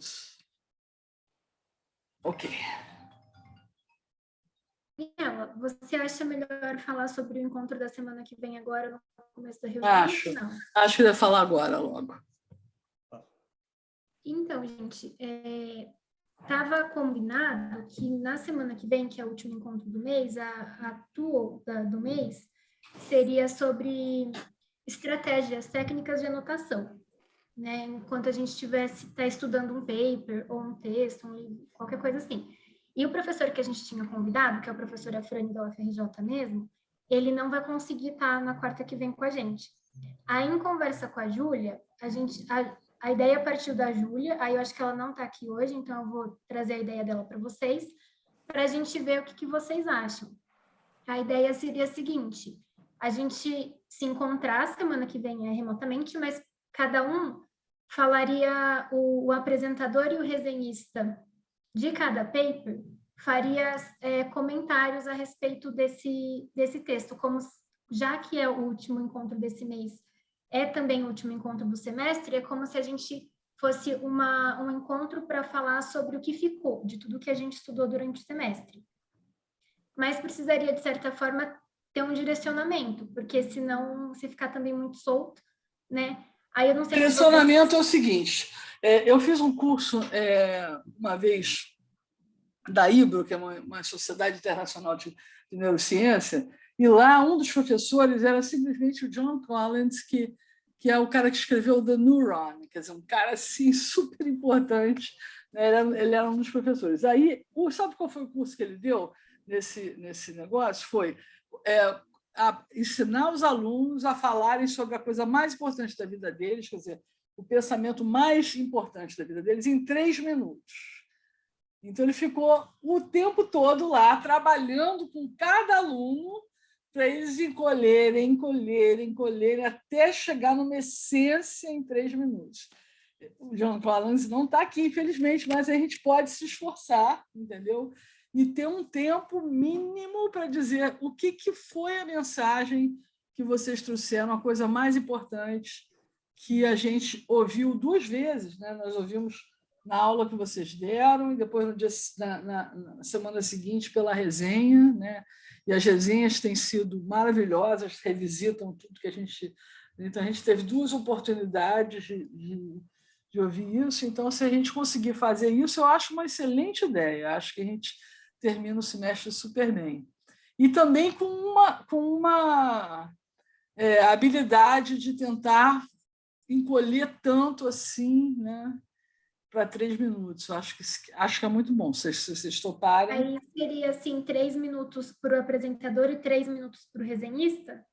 minutos. Ok. Daniela, você acha melhor falar sobre o encontro da semana que vem agora, no começo da reunião? Acho que deve falar agora, logo. Então, gente, estava combinado que na semana que vem, que é o último encontro do mês, a tool do mês seria sobre estratégias técnicas de anotação, né? Enquanto a gente está estudando um paper ou um texto, um livro, qualquer coisa assim. E o professor que a gente tinha convidado, que é o professor Afrânio da UFRJ mesmo, ele não vai conseguir estar na quarta que vem com a gente. Aí, em conversa com a Júlia, a ideia partiu da Júlia, aí eu acho que ela não está aqui hoje, então eu vou trazer a ideia dela para vocês, para a gente ver o que vocês acham. A ideia seria a seguinte: a gente se encontrar semana que vem remotamente, mas cada um falaria, o apresentador e o resenhista de cada paper faria comentários a respeito desse texto, como já que é o último encontro desse mês, é também o último encontro do semestre, é como se a gente fosse um encontro para falar sobre o que ficou, de tudo que a gente estudou durante o semestre. Mas precisaria, de certa forma, ter um direcionamento, porque senão, se ficar também muito solto, né? Aí eu não sei. O direcionamento é o seguinte: eu fiz um curso uma vez da IBRO, que é uma Sociedade Internacional de Neurociência, e lá um dos professores era simplesmente o John Collins, que é o cara que escreveu The Neuron, quer dizer, um cara assim, super importante, né? Ele era um dos professores. Aí, sabe qual foi o curso que ele deu nesse negócio? Foi ensinar os alunos a falarem sobre a coisa mais importante da vida deles, quer dizer, o pensamento mais importante da vida deles, em 3 minutos. Então, ele ficou o tempo todo lá, trabalhando com cada aluno, para eles encolherem, até chegar numa essência em 3 minutos. O John Collins não está aqui, infelizmente, mas a gente pode se esforçar, entendeu? E ter um tempo mínimo para dizer o que foi a mensagem que vocês trouxeram, a coisa mais importante que a gente ouviu 2 vezes, né? Nós ouvimos na aula que vocês deram e depois na semana seguinte pela resenha, né? E as resenhas têm sido maravilhosas, revisitam tudo que a gente... Então, a gente teve 2 oportunidades de ouvir isso. Então, se a gente conseguir fazer isso, eu acho uma excelente ideia. Acho que a gente termina o semestre super bem. E também com uma habilidade de tentar encolher tanto assim, né, para 3 minutos. Acho que é muito bom, se vocês toparem. Aí seria assim, 3 minutos para o apresentador e 3 minutos para o resenhista?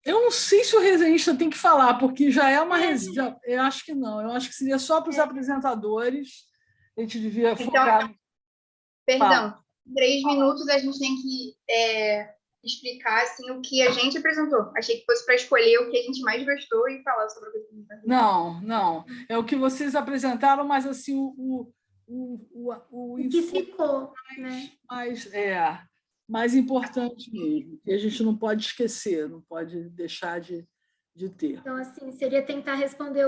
Eu não sei se o resenhista tem que falar, porque já é uma resenha. Eu acho que não. Eu acho que seria só para os apresentadores. A gente devia focar. Então, perdão, 3 minutos a gente tem que explicar assim, o que a gente apresentou. Achei que fosse para escolher o que a gente mais gostou e falar sobre o que a gente apresentou. Não. É o que vocês apresentaram, mas assim, o que ficou, né? mais importante mesmo, que a gente não pode esquecer, não pode deixar de ter. Então, assim, seria tentar responder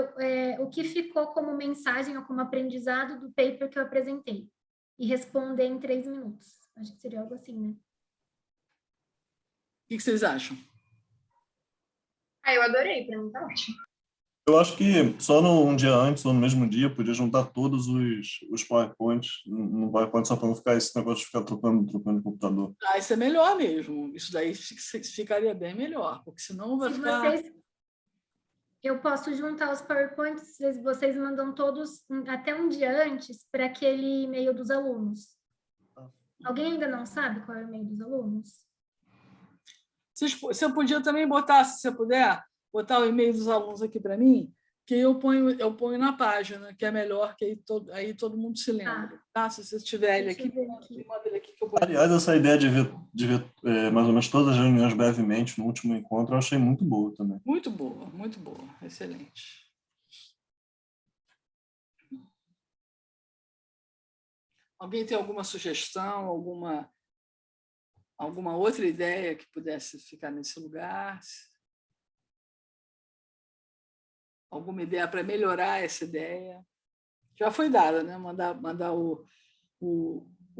o que ficou como mensagem ou como aprendizado do paper que eu apresentei. E responder em 3 minutos. Acho que seria algo assim, né? O que vocês acham? Eu adorei, para mim tá ótimo. Eu acho que só um dia antes ou no mesmo dia podia juntar todos os PowerPoints no PowerPoint, só para não ficar esse negócio de ficar trocando de computador. Isso é melhor mesmo. Isso daí ficaria bem melhor, porque senão vai ficar... Eu posso juntar os PowerPoints, vocês mandam todos até um dia antes para aquele e-mail dos alunos. Alguém ainda não sabe qual é o e-mail dos alunos? Você podia também botar, se você puder, botar o e-mail dos alunos aqui para mim, que eu ponho na página, que é melhor, que aí todo mundo se lembra. Tá? Se você tiver ele aqui, manda ele aqui que eu ponho. Aliás, essa ideia de ver mais ou menos todas as reuniões brevemente no último encontro, eu achei muito boa também. Muito boa, excelente. Alguém tem alguma sugestão, alguma outra ideia que pudesse ficar nesse lugar? alguma ideia para melhorar essa ideia. Já foi dada, né? Mandar o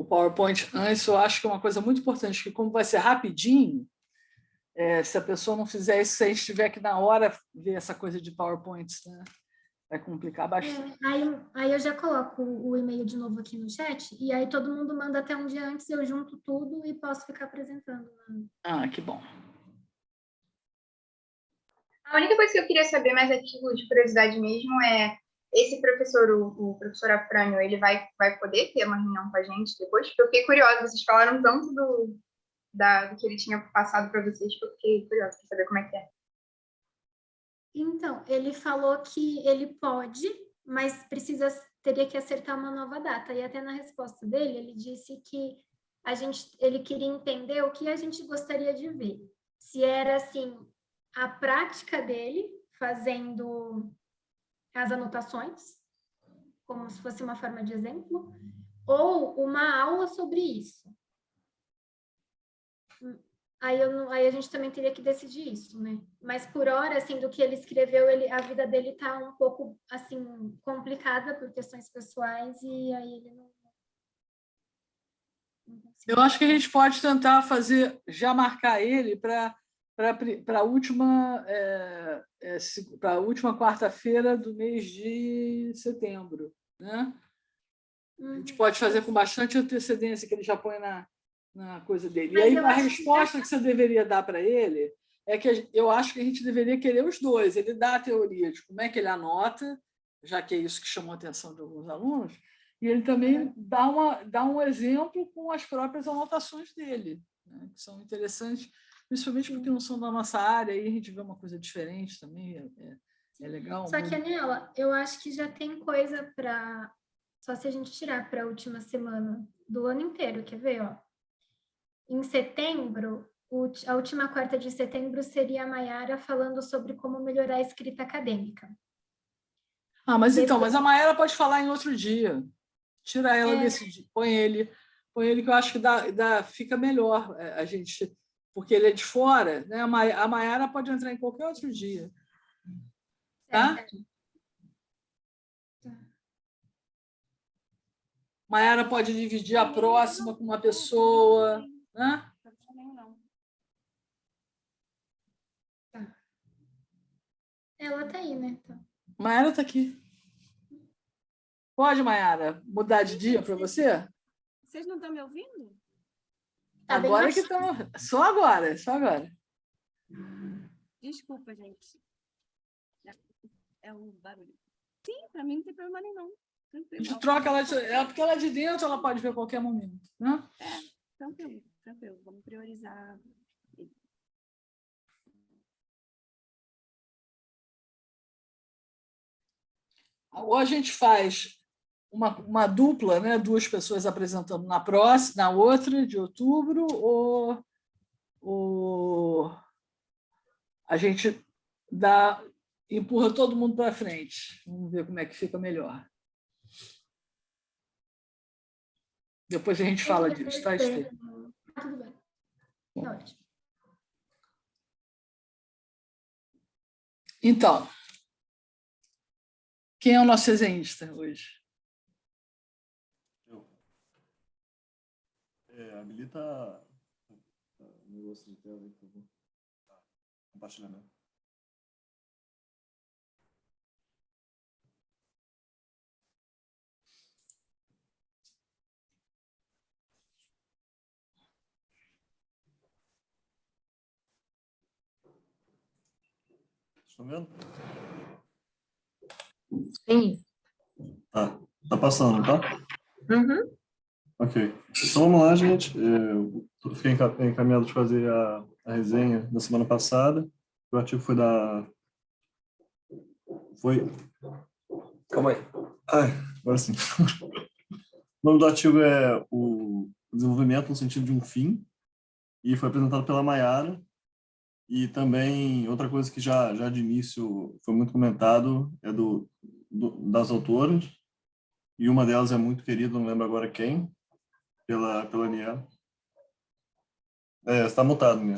PowerPoint antes, eu acho que é uma coisa muito importante, que como vai ser rapidinho, se a pessoa não fizer isso, se a gente tiver que na hora ver essa coisa de PowerPoints, né? Vai complicar bastante. Aí eu já coloco o e-mail de novo aqui no chat, e aí todo mundo manda até um dia antes, eu junto tudo e posso ficar apresentando. Ah, que bom. A única coisa que eu queria saber, mais a título de curiosidade mesmo, é esse professor, o professor Afrânio, ele vai poder ter uma reunião com a gente depois? Porque eu fiquei curiosa, vocês falaram tanto do que ele tinha passado para vocês, que eu fiquei curiosa para saber como é que é. Então, ele falou que ele pode, mas teria que acertar uma nova data. E até na resposta dele, ele disse que ele queria entender o que a gente gostaria de ver. Se era, assim, a prática dele, fazendo as anotações, como se fosse uma forma de exemplo, ou uma aula sobre isso. Aí a gente também teria que decidir isso, né? Mas por hora, assim, do que ele escreveu, a vida dele está um pouco, assim, complicada por questões pessoais, e aí ele não Eu acho que a gente pode tentar já marcar ele para a última quarta-feira do mês de setembro, né? A gente pode fazer com bastante antecedência, que ele já põe na coisa dele. Mas e aí a resposta que você deveria dar para ele é que eu acho que a gente deveria querer os dois. Ele dá a teoria de como é que ele anota, já que é isso que chamou a atenção de alguns alunos, e ele também dá um exemplo com as próprias anotações dele, né, que são interessantes, principalmente porque não são da nossa área, aí a gente vê uma coisa diferente também, é legal. Só que, Anela, eu acho que já tem coisa para... Só se a gente tirar para a última semana do ano inteiro, quer ver? Ó? Em setembro, a última quarta de setembro seria a Maiara falando sobre como melhorar a escrita acadêmica. Mas a Maiara pode falar em outro dia. Tira ela desse dia, põe ele que eu acho que fica melhor a gente, porque ele é de fora, né? A Maiara pode entrar em qualquer outro dia. Tá? Maiara pode dividir a próxima com uma pessoa, né? Ela tá aí, né? Tá. Maiara está aqui. Pode, Maiara, mudar de dia para você? Vocês não estão me ouvindo? Tá agora que estão. Só agora. Desculpa, gente. É um barulho. Sim, para mim não tem problema nenhum. A gente troca ela, porque ela é de dentro, ela pode ver a qualquer momento, né? Tranquilo. Vamos priorizar. Ou a gente faz uma dupla, né? 2 pessoas apresentando na outra de outubro, ou a gente empurra todo mundo para frente. Vamos ver como é que fica melhor. Depois a gente fala disso, tá, Esther? Tudo bem. Tá ótimo. Então, quem é o nosso desenhista hoje? Eu. Habilita o negócio de tela aí, por favor. Compartilhamento. Estão vendo? Sim. Tá passando, tá? Uhum. Ok. Então vamos lá, gente. Eu fiquei encaminhado de fazer a resenha da semana passada. O artigo foi Calma aí. Agora sim. O nome do artigo é o desenvolvimento no sentido de um fim, e foi apresentado pela Maiara. E também, outra coisa que já de início foi muito comentado é das autoras, e uma delas é muito querida, não lembro agora quem, pela Aniela. Você está mutado, né?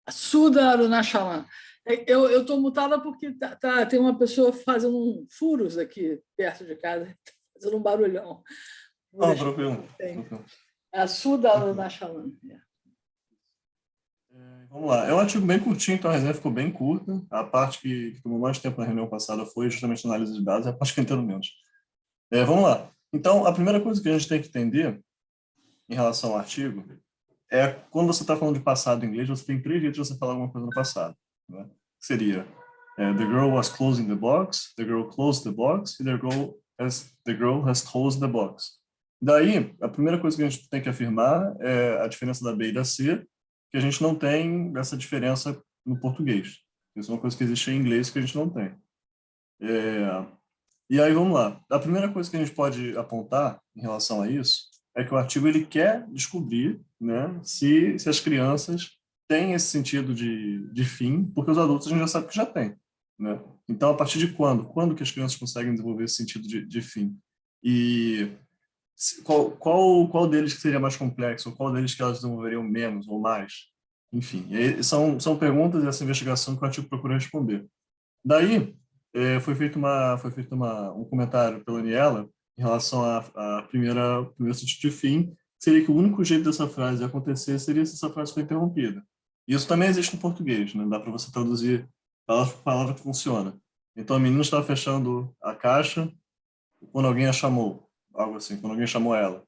Sudha Arunachalam. Eu estou mutada porque tem uma pessoa fazendo furos aqui perto de casa, fazendo um barulhão. Não, tranquilo. É a Su da Nachalan. Vamos lá. É um artigo bem curtinho, então a resenha ficou bem curta. A parte que tomou mais tempo na reunião passada foi justamente a análise de dados, a parte que eu entendo menos. Vamos lá. Então, a primeira coisa que a gente tem que entender em relação ao artigo é quando você está falando de passado em inglês, você tem 3 jeitos de você falar alguma coisa no passado. Né? Seria the girl was closing the box, the girl closed the box, e the girl has closed the box. Daí, a primeira coisa que a gente tem que afirmar é a diferença da B e da C, que a gente não tem essa diferença no português. Isso é uma coisa que existe em inglês que a gente não tem. E aí, vamos lá. A primeira coisa que a gente pode apontar em relação a isso é que o artigo ele quer descobrir, né, se as crianças têm esse sentido de fim, porque os adultos a gente já sabe que já tem. Né? Então, a partir de quando? Quando que as crianças conseguem desenvolver esse sentido de fim? E qual deles que seria mais complexo, ou qual deles que elas desenvolveriam menos ou mais? Enfim, são perguntas e essa investigação que o artigo procura responder. Daí, foi feito um comentário pela Aniela em relação à primeiro sentido de fim, seria que o único jeito dessa frase acontecer seria se essa frase for interrompida. Isso também existe no português, né? Dá para você traduzir palavra por palavra que funciona. Então, a menina estava fechando a caixa quando alguém a chamou, algo assim, quando alguém chamou ela.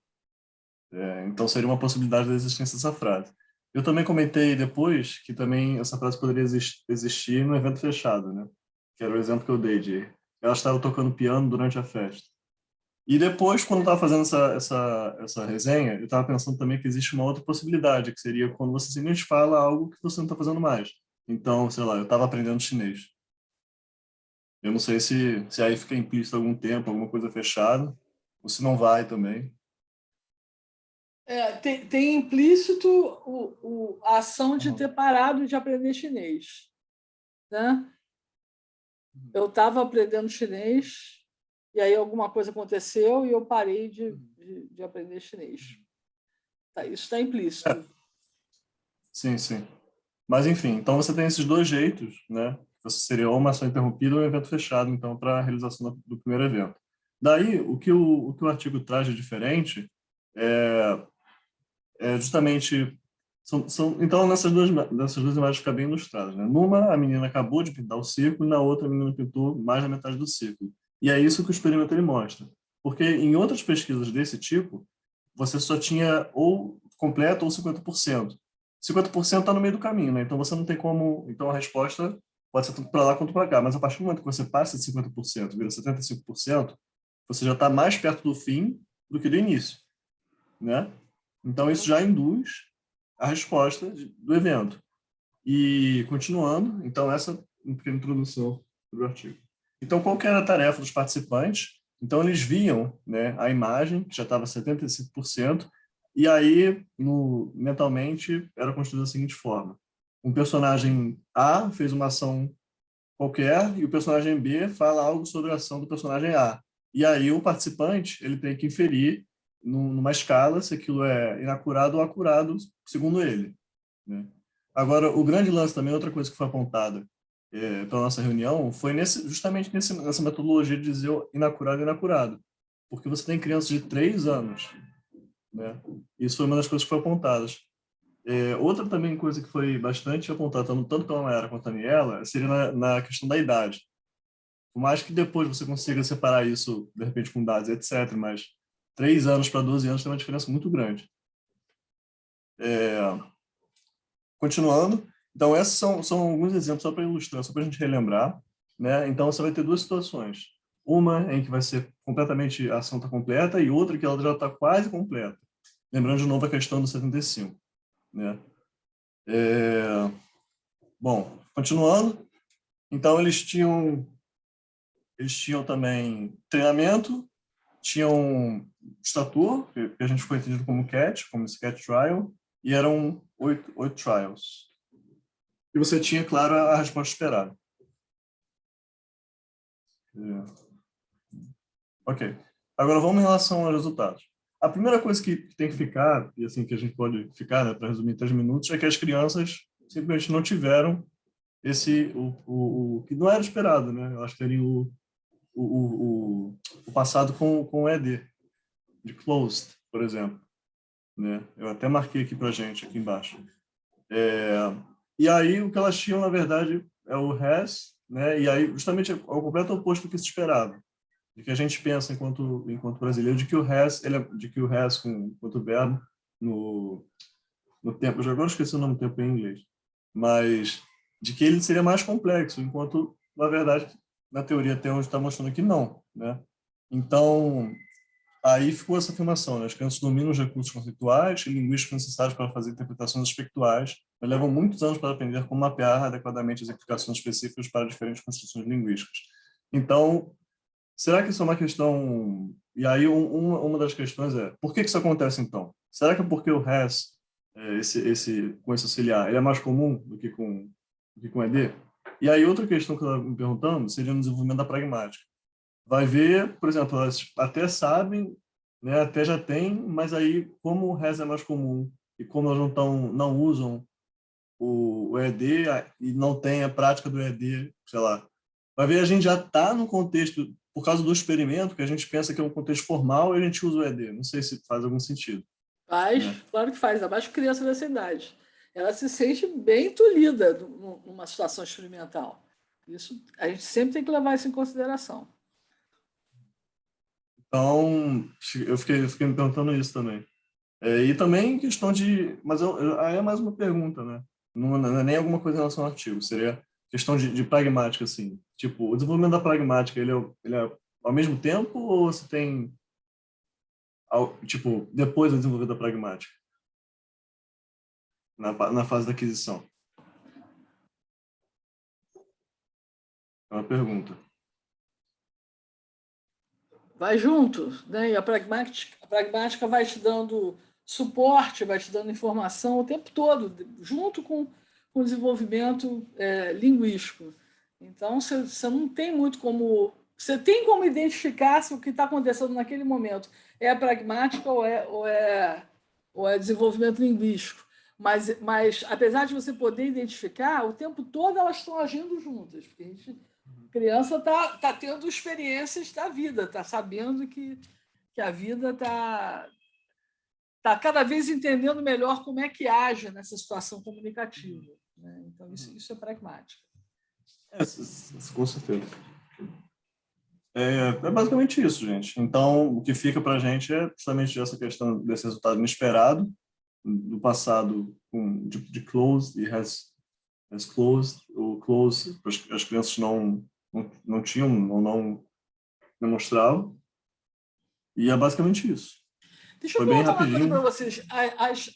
Então, seria uma possibilidade da existência dessa frase. Eu também comentei depois que também essa frase poderia existir no evento fechado, né? Que era o exemplo que eu dei de ela estava tocando piano durante a festa. E depois, quando eu estava fazendo essa resenha, eu estava pensando também que existe uma outra possibilidade, que seria quando você simplesmente fala algo que você não está fazendo mais. Então, sei lá, eu estava aprendendo chinês. Eu não sei se aí fica implícito algum tempo, alguma coisa fechada, ou se não vai também. Tem implícito a ação de ter parado de aprender chinês. Né? Eu estava aprendendo chinês e aí alguma coisa aconteceu e eu parei de aprender chinês. Isso está implícito. Sim, sim. Mas, enfim, então você tem esses 2 jeitos, né? Você seria ou uma ação interrompida ou um evento fechado, então, para a realização do primeiro evento. Daí, o que o artigo traz de diferente é justamente... então, nessas duas imagens fica bem ilustrado. Né? Numa, a menina acabou de pintar o círculo, e na outra, a menina pintou mais da metade do círculo. E é isso que o experimento ele mostra. Porque em outras pesquisas desse tipo, você só tinha ou completo ou 50%. 50% está no meio do caminho, né? Então você não tem como... Então a resposta pode ser tanto para lá quanto para cá. Mas a partir do momento que você passa de 50%, vira 75%, você já está mais perto do fim do que do início, né? Então isso já induz a resposta do evento. E continuando, então essa é uma pequena introdução do artigo. Então qual que era a tarefa dos participantes? Então eles viam, né, a imagem, que já estava 75%, e aí, mentalmente, era construído da seguinte forma. Um personagem A fez uma ação qualquer e o personagem B fala algo sobre a ação do personagem A. E aí o participante ele tem que inferir numa escala se aquilo é inacurado ou acurado, segundo ele. Né? Agora, o grande lance também, outra coisa que foi apontada pela nossa reunião, foi justamente nessa metodologia de dizer inacurado e inacurado. Porque você tem crianças de 3 anos. Né? Isso foi uma das coisas que foi apontadas. Outra também coisa que foi bastante apontada, tanto pela Mayara quanto a Daniela, seria na questão da idade. Por mais que depois você consiga separar isso, de repente, com dados, etc., mas 3 anos para 12 anos tem uma diferença muito grande. Continuando, então esses são alguns exemplos só para ilustrar, só para a gente relembrar. Né? Então você vai ter 2 situações. Uma em que vai ser completamente a ação está completa e outra que ela já está quase completa. Lembrando de novo a questão do 75. Né? Bom, continuando. Então eles tinham também treinamento, tinham status, que a gente foi entendido como CAT, como Sketch Trial, e eram 8 trials. E você tinha, claro, a resposta esperada. Ok. Agora vamos em relação aos resultados. A primeira coisa que tem que ficar, e assim que a gente pode ficar, né, para resumir em 3 minutos, é que as crianças simplesmente não tiveram o que não era esperado, né? Eu acho que seria o passado com o ED, de closed, por exemplo, né? Eu até marquei aqui para gente, aqui embaixo. E aí o que elas tinham, na verdade, é o has, né? E aí justamente é o completo oposto do que se esperava, de que a gente pensa enquanto brasileiro, de que o has, enquanto verbo no tempo, eu já agora esqueci o nome do tempo em inglês, mas de que ele seria mais complexo, enquanto na verdade na teoria até onde está mostrando que não, né? Então aí ficou essa afirmação, né? As crianças dominam os recursos conceituais e linguísticos necessários para fazer interpretações aspectuais, mas levam muitos anos para aprender como mapear adequadamente as implicações específicas para diferentes construções linguísticas. Então, será que isso é uma questão... E aí, uma das questões é, por que isso acontece, então? Será que é porque o has, com esse auxiliar, ele é mais comum do que com ED? E aí, outra questão que eu estava me perguntando seria no desenvolvimento da pragmática. Vai ver, por exemplo, elas até sabem, né, até já tem, mas aí, como o has é mais comum e como elas não usam o ED e não tem a prática do ED, sei lá, vai ver, a gente já está no contexto, por causa do experimento, que a gente pensa que é um contexto formal e a gente usa o ED. Não sei se faz algum sentido. Faz, né? Claro que faz, ainda mais criança dessa idade. Ela se sente bem tolhida numa situação experimental. Isso a gente sempre tem que levar isso em consideração. Então, eu fiquei me perguntando isso também. E também questão de... Mas aí é mais uma pergunta, né? Não é nem alguma coisa em relação ao artigo. Seria questão de pragmática, assim. Tipo, o desenvolvimento da pragmática, ele é ao mesmo tempo ou você tem... Tipo, depois do desenvolvimento da pragmática? Na fase da aquisição? É uma pergunta. Vai junto, né? E a pragmática vai te dando suporte, vai te dando informação o tempo todo, junto com o desenvolvimento linguístico. Então, você não tem muito como... Você tem como identificar se o que está acontecendo naquele momento é pragmática ou é desenvolvimento linguístico. Mas, apesar de você poder identificar, o tempo todo elas estão agindo juntas, porque a criança está tendo experiências da vida, está sabendo que a vida está cada vez entendendo melhor como é que age nessa situação comunicativa. Né? Então, isso é pragmática. Com certeza. É basicamente isso, gente. Então, o que fica para a gente é justamente essa questão desse resultado inesperado do passado de closed e has closed. O closed, as crianças não tinham ou não demonstravam. E é basicamente isso. Deixa eu perguntar uma coisa para vocês.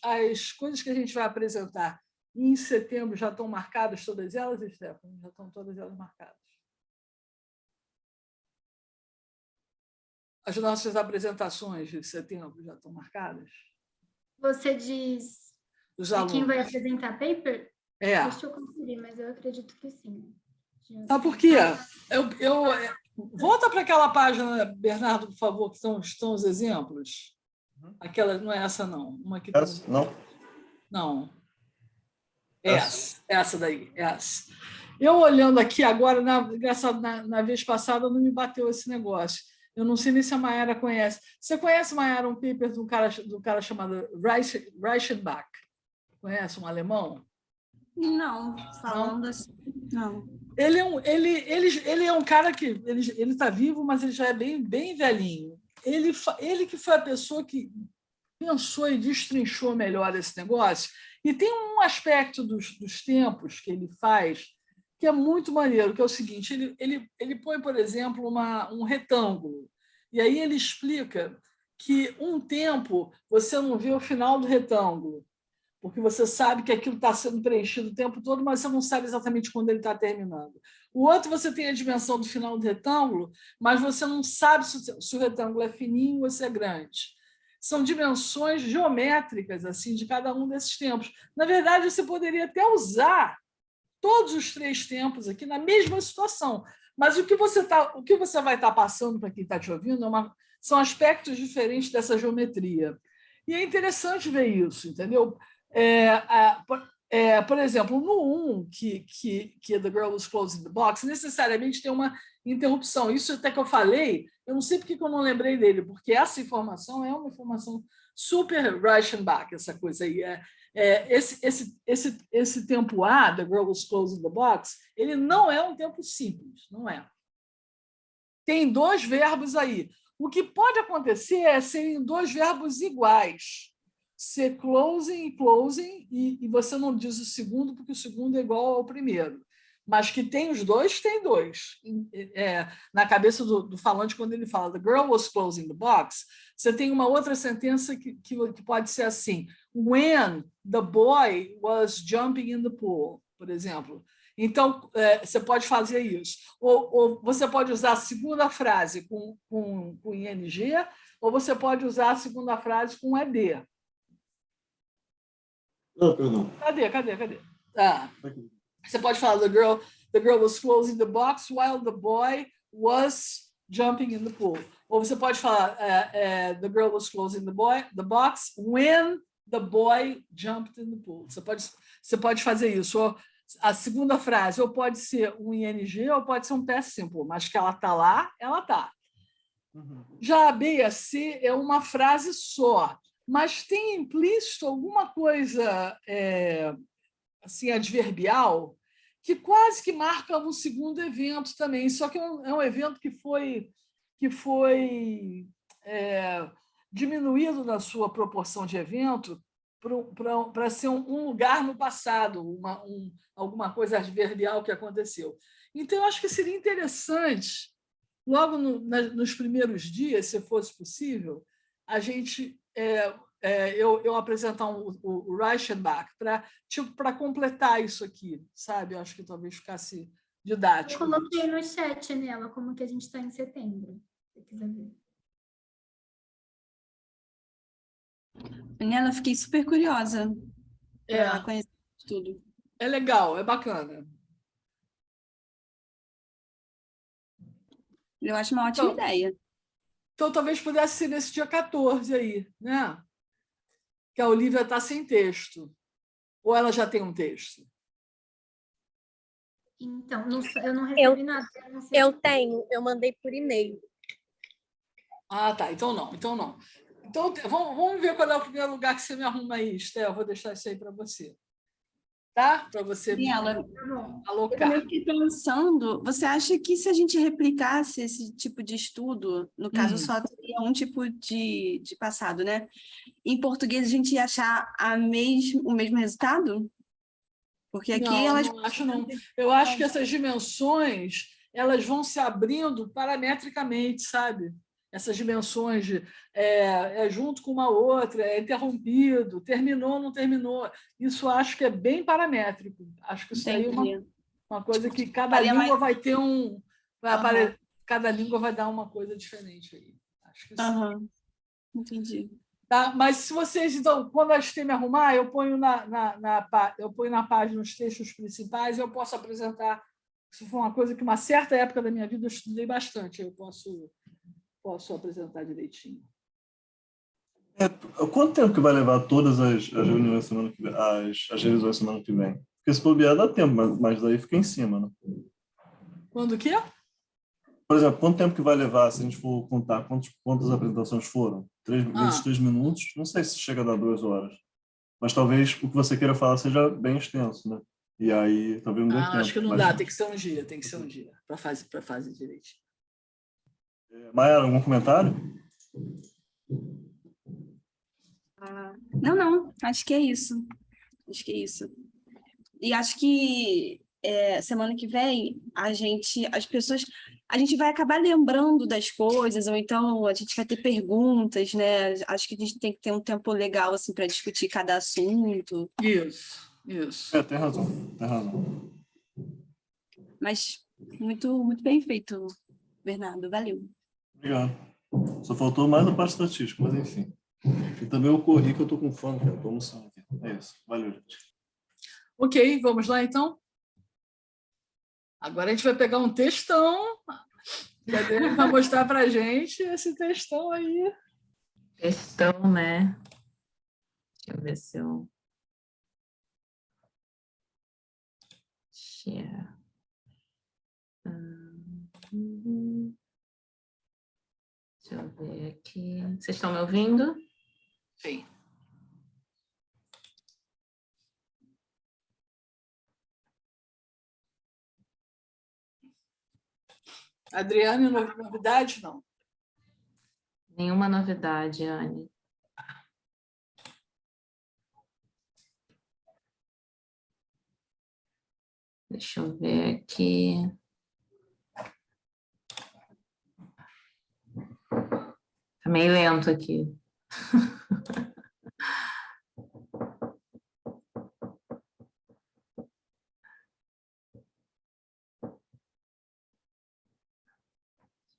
As coisas que a gente vai apresentar em setembro já estão marcadas todas elas, Stephanie? Já estão todas elas marcadas? As nossas apresentações de setembro já estão marcadas? Você diz quem vai apresentar paper? Deixa eu conferir, mas eu acredito que sim. Sabe por quê? Volta para aquela página, Bernardo, por favor, que estão os exemplos. Aquela, não é essa, não. Uma que essa, não? Não. Essa daí. Essa. Eu olhando aqui agora, na vez passada, não me bateu esse negócio. Eu não sei nem se a Mayara conhece. Você conhece, Mayara, um paper do cara chamado Reichenbach? Conhece um alemão? Não, falando assim, não. Ele é um cara que ele está vivo, mas ele já é bem velhinho. Ele que foi a pessoa que pensou e destrinchou melhor esse negócio. E tem um aspecto dos tempos que ele faz que é muito maneiro, que é o seguinte: ele põe, por exemplo, um retângulo, e aí ele explica que um tempo você não vê o final do retângulo, porque você sabe que aquilo está sendo preenchido o tempo todo, mas você não sabe exatamente quando ele está terminando. O outro, você tem a dimensão do final do retângulo, mas você não sabe se o retângulo é fininho ou se é grande. São dimensões geométricas assim de cada um desses tempos. Na verdade, você poderia até usar todos os três tempos aqui na mesma situação, mas o que você vai estar passando para quem está te ouvindo são aspectos diferentes dessa geometria. E é interessante ver isso, entendeu? Por exemplo, no 1, que The Girl Was Closing the Box, necessariamente tem uma interrupção. Isso até que eu falei, eu não sei porque que eu não lembrei dele, porque essa informação é uma informação super Reichenbach, essa coisa aí. Esse tempo A, The Girl Was Closing the Box, ele não é um tempo simples, não é. Tem 2 verbos aí. O que pode acontecer é serem 2 verbos iguais. Ser closing e closing, e você não diz o segundo, porque o segundo é igual ao primeiro. Mas que tem os 2, tem 2. Na cabeça do falante, quando ele fala The girl was closing the box, você tem uma outra sentença que pode ser assim: when the boy was jumping in the pool, por exemplo. Então, você pode fazer isso. Ou você pode usar a segunda frase com ing, ou você pode usar a segunda frase com ed. Não, perdão. Cadê? Você pode falar the girl was closing the box while the boy was jumping in the pool. Ou você pode falar the girl was closing the box when the boy jumped in the pool. Você pode fazer isso. Ou a segunda frase ou pode ser um ing ou pode ser um past simple, mas que ela está lá, ela está. Já a B e a C é uma frase só, mas tem implícito alguma coisa assim, adverbial que quase que marca um segundo evento também, só que é um evento que foi diminuído na sua proporção de evento para ser um lugar no passado, alguma coisa adverbial que aconteceu. Então, eu acho que seria interessante, logo nos primeiros dias, se fosse possível, a gente eu apresentar o Reichenbach para completar isso aqui, sabe? Eu acho que talvez ficasse didático. Eu coloquei no chat nela como que a gente está em setembro, se você quiser ver. Daniela, fiquei super curiosa para conhecer tudo. É legal, é bacana. Eu acho uma ótima ideia. Então, talvez pudesse ser nesse dia 14 aí, né? Que a Olivia está sem texto. Ou ela já tem um texto? Então, eu não recebi nada. Eu tenho, eu mandei por e-mail. Ah, tá. Então não. Então, vamos ver qual é o primeiro lugar que você me arruma aí, Estel. Eu vou deixar isso aí para você. Tá? Para você Daniela, alocar. eu também fiquei pensando, você acha que se a gente replicasse esse tipo de estudo, no caso só teria um tipo de passado, né? Em português a gente ia achar o mesmo resultado? Porque aqui não acho não. Eu acho que essas dimensões elas vão se abrindo parametricamente, sabe? Essas dimensões junto com uma outra, é interrompido, terminou, não terminou. Isso acho que é bem paramétrico. Acho que isso aí é uma coisa que cada língua vai ter cada língua vai dar uma coisa diferente aí. Acho que sim. Entendi. Tá? Mas se vocês, então, quando a STEM me arrumar, eu ponho na página os textos principais e eu posso apresentar. Isso foi uma coisa que, uma certa época da minha vida, eu estudei bastante. Eu posso apresentar direitinho. Quanto tempo que vai levar todas as reuniões semana que vem, as revisões semana que vem? Porque se bobear dá tempo, mas daí fica em cima, né? Quando o quê? Por exemplo, quanto tempo que vai levar, se a gente for contar quantas apresentações foram? 3 minutos? Não sei se chega a dar 2 horas. Mas talvez o que você queira falar seja bem extenso, né? E aí talvez não dê tempo. Acho que não dá, tem que ser um dia, para fazer direitinho. Mayara, algum comentário? Não, acho que é isso. E acho que semana que vem a gente vai acabar lembrando das coisas, ou então a gente vai ter perguntas, né? Acho que a gente tem que ter um tempo legal assim para discutir cada assunto. Isso. Tem razão. Mas muito, muito bem feito, Bernardo. Valeu. Obrigado. Só faltou mais a parte estatística, mas enfim. E também eu corri que eu tô com fome, cara. Tô almoçando aqui. É isso. Valeu, gente. Ok, vamos lá então. Agora a gente vai pegar um textão. E a Adriana vai mostrar para a gente esse textão aí. Textão, né? Deixa eu ver se eu... Share. Deixa eu ver aqui. Vocês estão me ouvindo? Sim. Adriane, novidade? Não. Nenhuma novidade, Anne. Deixa eu ver aqui. Tá meio lento aqui.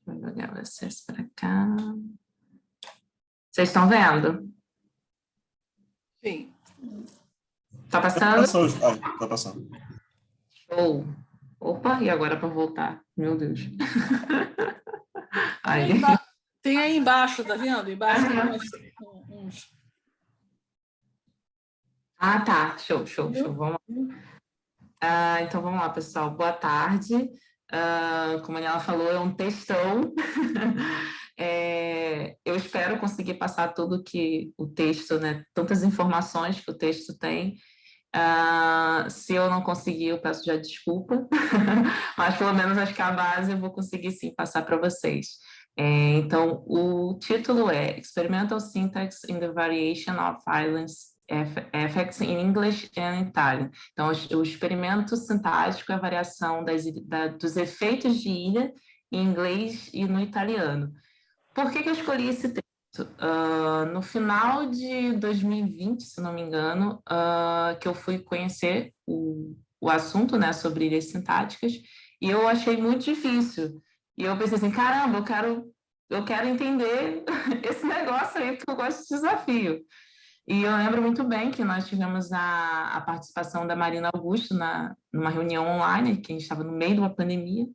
Vou jogar vocês para cá. Vocês estão vendo? Sim. Tá passando? Tá passando. Show. Opa, e agora para voltar? Meu Deus. Aí. Tem aí embaixo, tá vendo? Embaixo tem uns... Ah, tá. Show. Vamos lá. Então, vamos lá, pessoal. Boa tarde. Como a Daniela falou, é um textão. Eu espero conseguir passar tudo que o texto, né? Tantas informações que o texto tem. Se eu não conseguir, eu peço já desculpa. Mas, pelo menos, acho que a base eu vou conseguir, sim, passar para vocês. Então, o título é Experimental Syntax in the Variation of Violence Effects in English and Italian. Então, o experimento sintático é a variação dos efeitos de ilha em inglês e no italiano. Por que eu escolhi esse texto? No final de 2020, se não me engano, que eu fui conhecer o assunto, né, sobre ilhas sintáticas, e eu achei muito difícil. E eu pensei assim, caramba, eu quero entender esse negócio aí, porque eu gosto de desafio. E eu lembro muito bem que nós tivemos a participação da Marina Augusto numa reunião online, que a gente estava no meio de uma pandemia,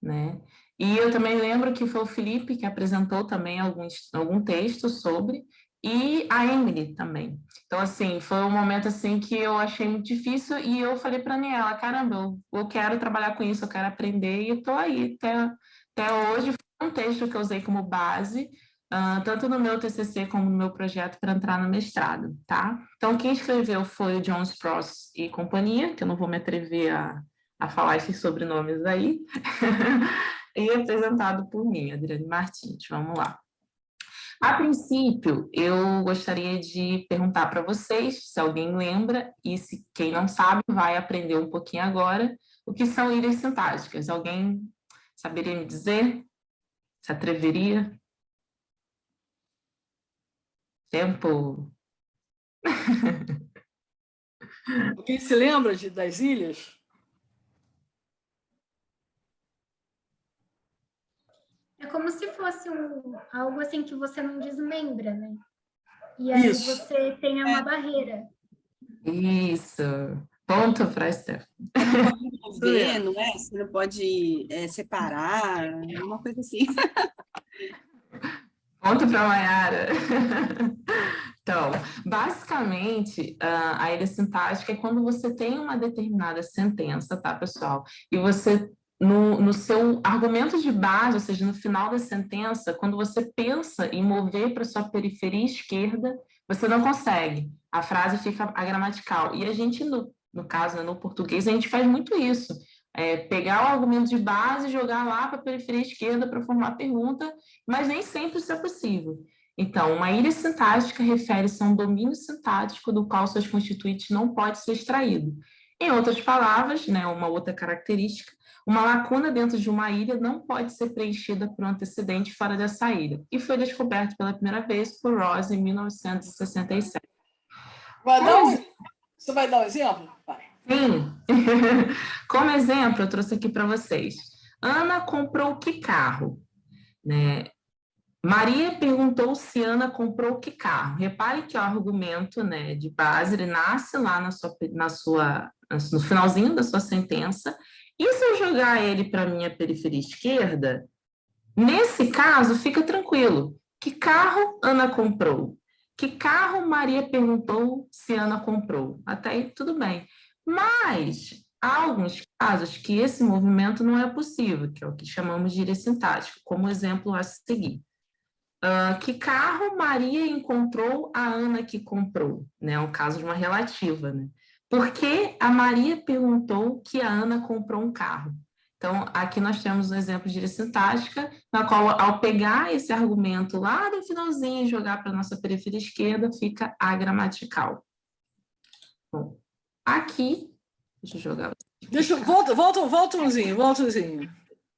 né? E eu também lembro que foi o Felipe que apresentou também algum texto sobre, e a Emily também. Então, assim, foi um momento assim que eu achei muito difícil e eu falei para a Aniela, caramba, eu quero trabalhar com isso, eu quero aprender e estou aí até hoje. Foi um texto que eu usei como base, tanto no meu TCC como no meu projeto para entrar no mestrado, tá? Então, quem escreveu foi o John Spross e companhia, que eu não vou me atrever a falar esses sobrenomes aí, e apresentado por mim, Adriane Martins. Vamos lá. A princípio, eu gostaria de perguntar para vocês, se alguém lembra, e se quem não sabe vai aprender um pouquinho agora, o que são ilhas sintáticas. Alguém saberia me dizer? Se atreveria? Tempo? Alguém se lembra das ilhas? É como se fosse algo assim que você não desmembra, né? E aí você tem uma barreira. Isso. Ponto para a Steph. Você não pode mover, não é? Você não pode separar, uma coisa assim. Ponto para a Mayara. Então, basicamente, a ilha sintática é quando você tem uma determinada sentença, tá, pessoal? E você, no seu argumento de base, ou seja, no final da sentença, quando você pensa em mover para sua periferia esquerda, você não consegue. A frase fica agramatical. E a gente, no caso, né, no português, a gente faz muito isso. Pegar o argumento de base e jogar lá para a periferia esquerda para formar a pergunta, mas nem sempre isso é possível. Então, uma ilha sintática refere-se a um domínio sintático do qual seus constituintes não pode ser extraído. Em outras palavras, né, uma outra característica, uma lacuna dentro de uma ilha não pode ser preenchida por um antecedente fora dessa ilha, e foi descoberto pela primeira vez por Ross em 1967. Você vai dar um exemplo? Vai. Sim. Como exemplo, eu trouxe aqui para vocês. Ana comprou que carro? Né? Maria perguntou se Ana comprou que carro. Repare que o argumento, né, de base ele nasce lá no finalzinho da sua sentença. E se eu jogar ele para a minha periferia esquerda, nesse caso, fica tranquilo. Que carro Ana comprou? Que carro Maria perguntou se Ana comprou? Até aí tudo bem. Mas há alguns casos que esse movimento não é possível, que é o que chamamos de gíria sintática, como exemplo a seguir. Que carro Maria encontrou a Ana que comprou? Né? É um caso de uma relativa. Né? Por que a Maria perguntou que a Ana comprou um carro? Então, aqui nós temos um exemplo de gíria sintática, na qual, ao pegar esse argumento lá do finalzinho e jogar para a nossa periferia esquerda, fica agramatical. Bom, aqui, deixa eu jogar. Volta umzinho.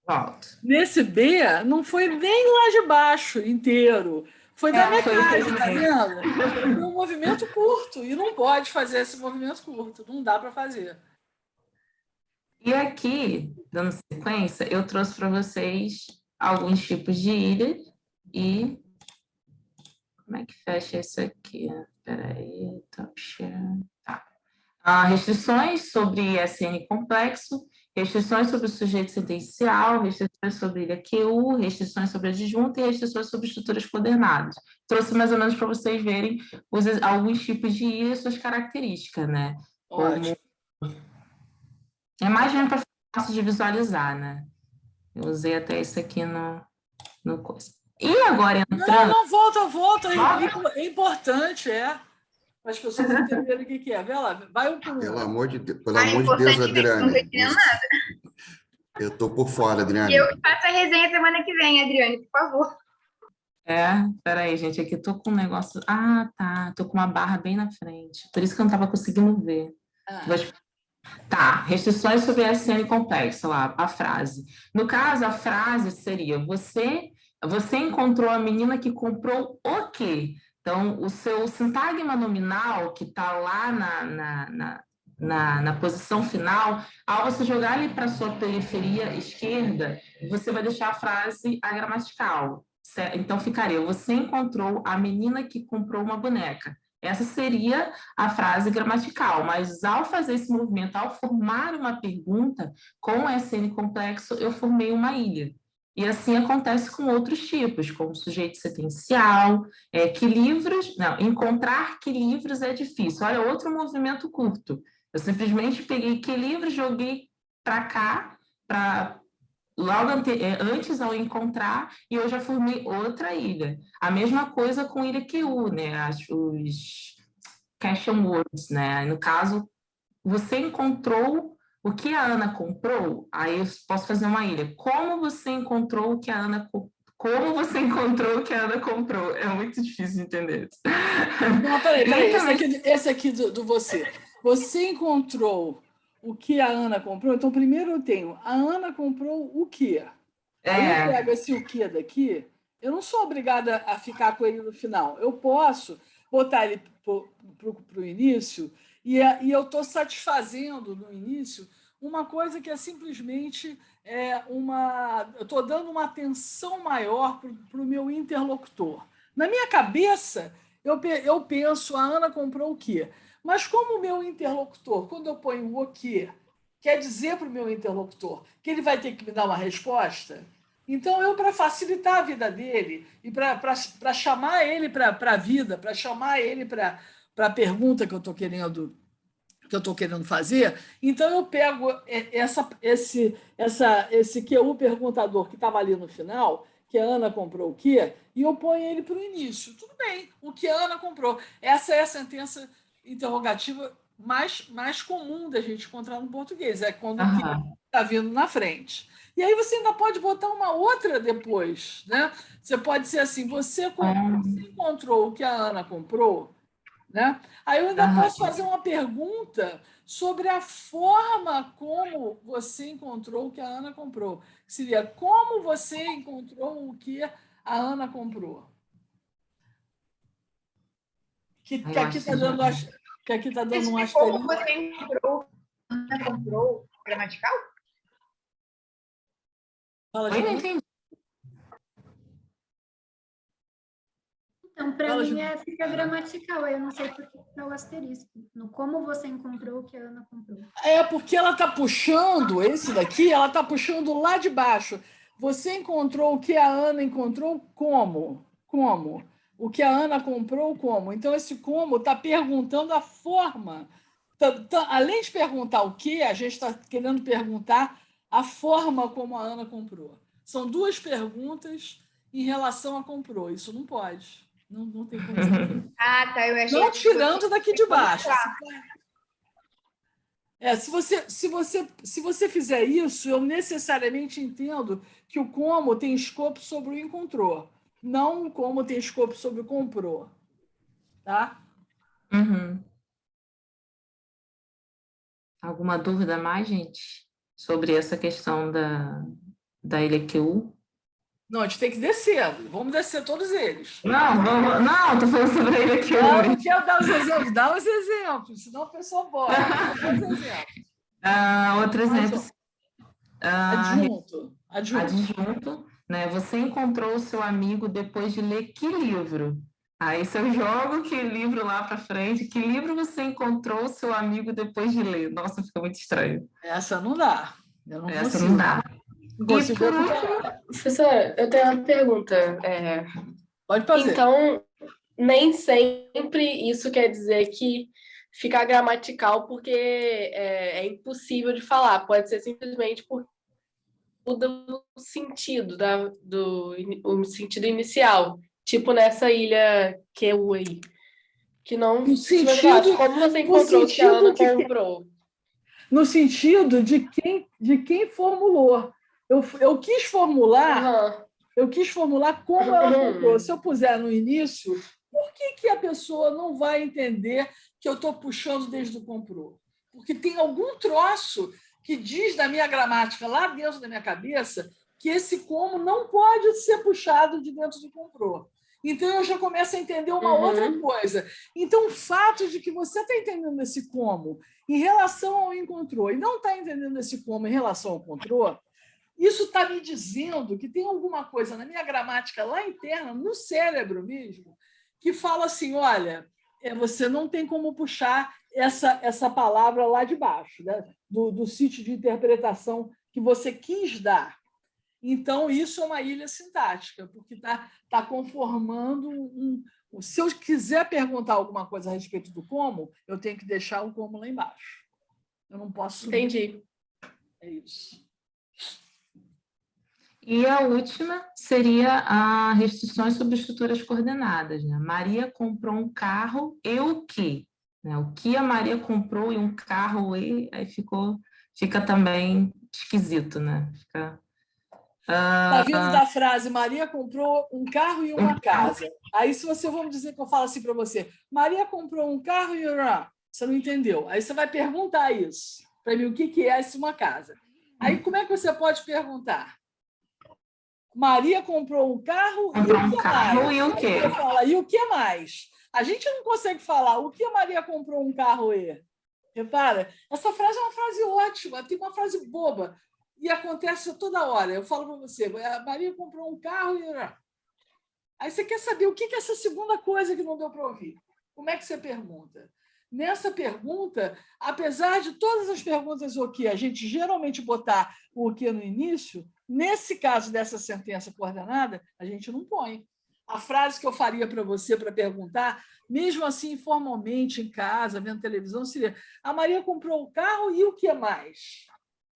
Volto. Nesse B, não foi nem lá de baixo inteiro. Foi da metade, tá vendo? Foi um movimento curto. E não pode fazer esse movimento curto. Não dá para fazer. E aqui, dando sequência, eu trouxe para vocês alguns tipos de ilha e... Como é que fecha isso aqui? Espera aí, tá. Restrições sobre SN complexo, restrições sobre o sujeito sentencial, restrições sobre ilha QU, restrições sobre adjunto e restrições sobre estruturas coordenadas. Trouxe mais ou menos para vocês verem alguns tipos de ilha e suas características, né? Ótimo. É mais ou menos para ficar fácil de visualizar, né? Eu usei até isso aqui no coisa. E agora entrando... Não, volta. É importante, para as pessoas entenderem o que é. Vê lá, vai um por um. Pelo amor de Deus, Adriane. Não tô entendendo nada. Eu tô por fora, Adriane. E eu faço a resenha semana que vem, Adriane, por favor. Peraí, gente, aqui tô com um negócio... tá, tô com uma barra bem na frente. Por isso que eu não estava conseguindo ver. Tá, restrições sobre SN complexo, lá, a frase. No caso, a frase seria, você encontrou a menina que comprou o quê? Então, o seu sintagma nominal, que está lá na posição final, ao você jogar ele para a sua periferia esquerda, você vai deixar a frase agramatical. Então, ficaria, você encontrou a menina que comprou uma boneca. Essa seria a frase gramatical, mas ao fazer esse movimento, ao formar uma pergunta com SN complexo, eu formei uma ilha. E assim acontece com outros tipos, como sujeito sentencial, que livros... Não, encontrar que livros é difícil. Olha, outro movimento curto. Eu simplesmente peguei que livros, joguei para cá, logo antes ao encontrar, e eu já formei outra ilha. A mesma coisa com ilha QU, né? Os question words, né? No caso, você encontrou o que a Ana comprou, aí eu posso fazer uma ilha. Como você encontrou o que a Ana comprou? Como você encontrou o que a Ana comprou? É muito difícil de entender. Não, peraí. Esse aqui do você. Você encontrou o que a Ana comprou? Então, primeiro eu tenho, a Ana comprou o quê? Aí eu pego esse o quê daqui, eu não sou obrigada a ficar com ele no final. Eu posso botar ele para o início e eu estou satisfazendo no início uma coisa que é simplesmente eu estou dando uma atenção maior para o meu interlocutor. Na minha cabeça, eu penso, a Ana comprou o quê? Mas como o meu interlocutor, quando eu ponho o quê, quer dizer para o meu interlocutor que ele vai ter que me dar uma resposta, então para facilitar a vida dele e para chamar ele para a vida, para chamar ele para a pergunta que eu estou querendo fazer, então eu pego esse QU perguntador que estava ali no final, que a Ana comprou o quê, e eu ponho ele para o início. Tudo bem, o que a Ana comprou. Essa é a sentença interrogativa mais comum da gente encontrar no português, é quando o que está vindo na frente. E aí você ainda pode botar uma outra depois, né? Você pode ser assim, você encontrou o que a Ana comprou, né? Aí eu ainda posso fazer uma pergunta sobre a forma como você encontrou o que a Ana comprou. Seria, como você encontrou o que a Ana comprou? Que aqui está dando um asterisco. Como você encontrou a Ana comprou gramatical? Fala de novo. Então, para mim, fica gramatical. Eu não sei por que é o asterisco. No como você encontrou o que a Ana comprou. Porque ela está puxando, esse daqui, ela está puxando lá de baixo. Você encontrou o que a Ana encontrou como? Como? O que a Ana comprou como? Então, esse como está perguntando a forma Além de perguntar o que, a gente está querendo perguntar a forma como a Ana comprou. São 2 perguntas em relação a comprou. Isso não pode. Não tem condição. Ah, tá. Eu achei Não que tirando daqui de baixo. mostrar. Se você fizer isso, eu necessariamente entendo que o como tem escopo sobre o encontrou, não o como tem escopo sobre o comprou. Tá? Uhum. Alguma dúvida mais, gente, sobre essa questão da LQU? Não, a gente tem que descer. Vamos descer todos eles. Não, estou falando sobre a LQU. Não quero dar os exemplos. Dá os exemplos, senão a pessoa bora. Dá os exemplos. Outro exemplo. Adjunto. Né? Você encontrou o seu amigo depois de ler que livro? Aí se eu jogo que livro lá para frente, que livro você encontrou o seu amigo depois de ler? Nossa, fica muito estranho. Essa não dá. Eu não Essa consigo. não dá. Não consigo. E por último... Professora, eu tenho uma pergunta. Pode fazer. Então, nem sempre isso quer dizer que fica gramatical porque é impossível de falar. Pode ser simplesmente porque muda o sentido, o sentido inicial. Tipo nessa ilha QU aí. Que não... No sentido, como você encontrou que a Ana comprou? No sentido de quem formulou. Eu quis formular... Eu quis formular como ela comprou. Se eu puser no início, por que a pessoa não vai entender que eu estou puxando desde o comprou? Porque tem algum troço que diz na minha gramática, lá dentro da minha cabeça, que esse como não pode ser puxado de dentro do comprou. Então, eu já começo a entender uma outra coisa. Então, o fato de que você está entendendo esse como em relação ao encontrou e não está entendendo esse como em relação ao encontrou, isso está me dizendo que tem alguma coisa na minha gramática lá interna, no cérebro mesmo, que fala assim, olha, você não tem como puxar essa palavra lá de baixo, né? do sítio de interpretação que você quis dar. Então, isso é uma ilha sintática, porque está conformando Se eu quiser perguntar alguma coisa a respeito do como, eu tenho que deixar o como lá embaixo. Eu não posso subir. Entendi. É isso. E a última seria a restrições sobre estruturas coordenadas. Né? Maria comprou um carro e o quê? Né? O que a Maria comprou e um carro e... Aí fica também esquisito, né? Está vindo da frase Maria comprou um carro e uma casa. Aí, se você, vamos dizer que eu falo assim para você, Maria comprou um carro e uma... Você não entendeu. Aí você vai perguntar isso para mim, o que é essa uma casa? Aí, como é que você pode perguntar? Maria comprou um carro e o que mais? E o quê? Você fala, e o que mais? A gente não consegue falar o que a Maria comprou um carro e... Repara, essa frase é uma frase ótima, tem uma frase boba. E acontece toda hora. Eu falo para você, a Maria comprou um carro e... Aí você quer saber o que é essa segunda coisa que não deu para ouvir. Como é que você pergunta? Nessa pergunta, apesar de todas as perguntas o que a gente geralmente botar o que no início, nesse caso dessa sentença coordenada, a gente não põe. A frase que eu faria para você para perguntar, mesmo assim, informalmente, em casa, vendo televisão, seria: a Maria comprou o carro e o que mais?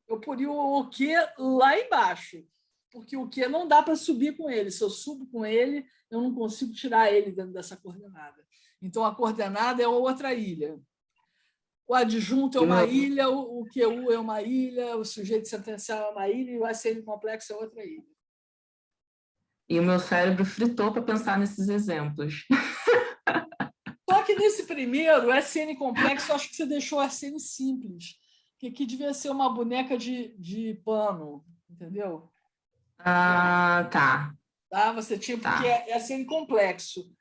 Eu poria o que lá embaixo, porque o que não dá para subir com ele. Se eu subo com ele, eu não consigo tirar ele dentro dessa coordenada. Então, a coordenada é outra ilha. O adjunto é uma ilha, o QU é uma ilha, o sujeito sentencial é uma ilha e o SN complexo é outra ilha. E o meu cérebro fritou para pensar nesses exemplos. Só que nesse primeiro, o SN complexo, eu acho que você deixou o SN simples, que aqui devia ser uma boneca de pano, entendeu? Tá. Você tinha, porque é SN complexo.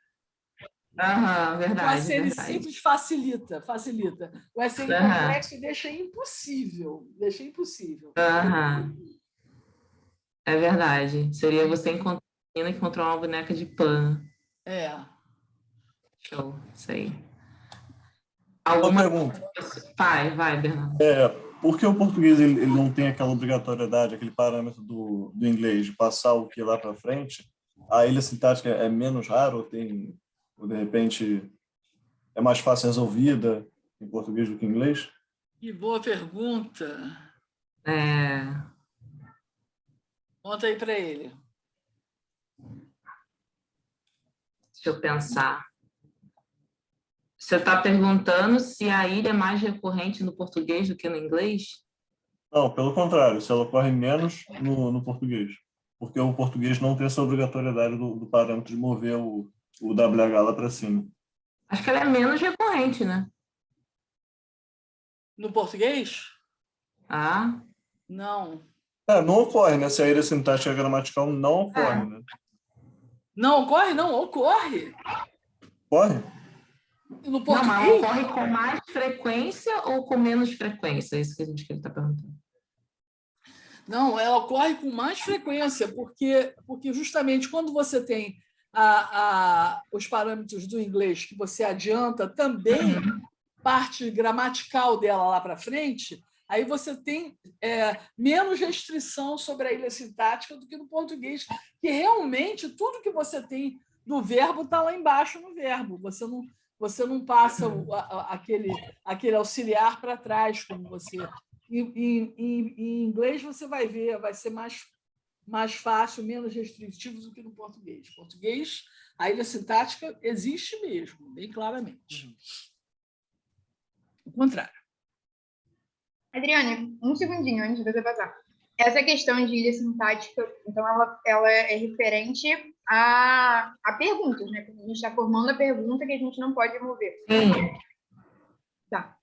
Verdade. O SN simples facilita. O SN complexo deixa impossível. É verdade. Seria você encontrar uma boneca de pano. Show, sei. Alguma pergunta? Vai, Bernardo. Por que o português ele não tem aquela obrigatoriedade, aquele parâmetro do inglês de passar o que lá para frente? A ilha sintática é menos rara ou de repente é mais fácil resolvida? em português do que em inglês? Que boa pergunta. Conta aí para ele. Deixa eu pensar. Você está perguntando se a ilha é mais recorrente no português do que no inglês? Não, pelo contrário, se ela ocorre menos no português. Porque o português não tem essa obrigatoriedade do parâmetro de mover o WH lá para cima. Acho que ela é menos recorrente, né? No português? Ah, Não. Não ocorre, né? Se a ilha sintática gramatical não ocorre, né? Não ocorre? Não, ocorre. Ocorre? No não, português? mas ela ocorre com mais frequência ou com menos frequência? É isso que ele está perguntando. Não, ela ocorre com mais frequência, porque justamente quando você tem os parâmetros do inglês que você adianta também parte gramatical dela lá para frente, aí você tem menos restrição sobre a ilha sintática do que no português, que realmente tudo que você tem do verbo está lá embaixo no verbo. Você não passa aquele auxiliar para trás, como você... Em inglês você vai ver, vai ser mais fácil, menos restritivo do que no português. Em português, a ilha sintática existe mesmo, bem claramente. O contrário. Adriane, um segundinho antes de você passar. Essa questão de ilha sintática, então, ela é referente a perguntas, né? Porque a gente está formando a pergunta que a gente não pode mover. Sim. Tá.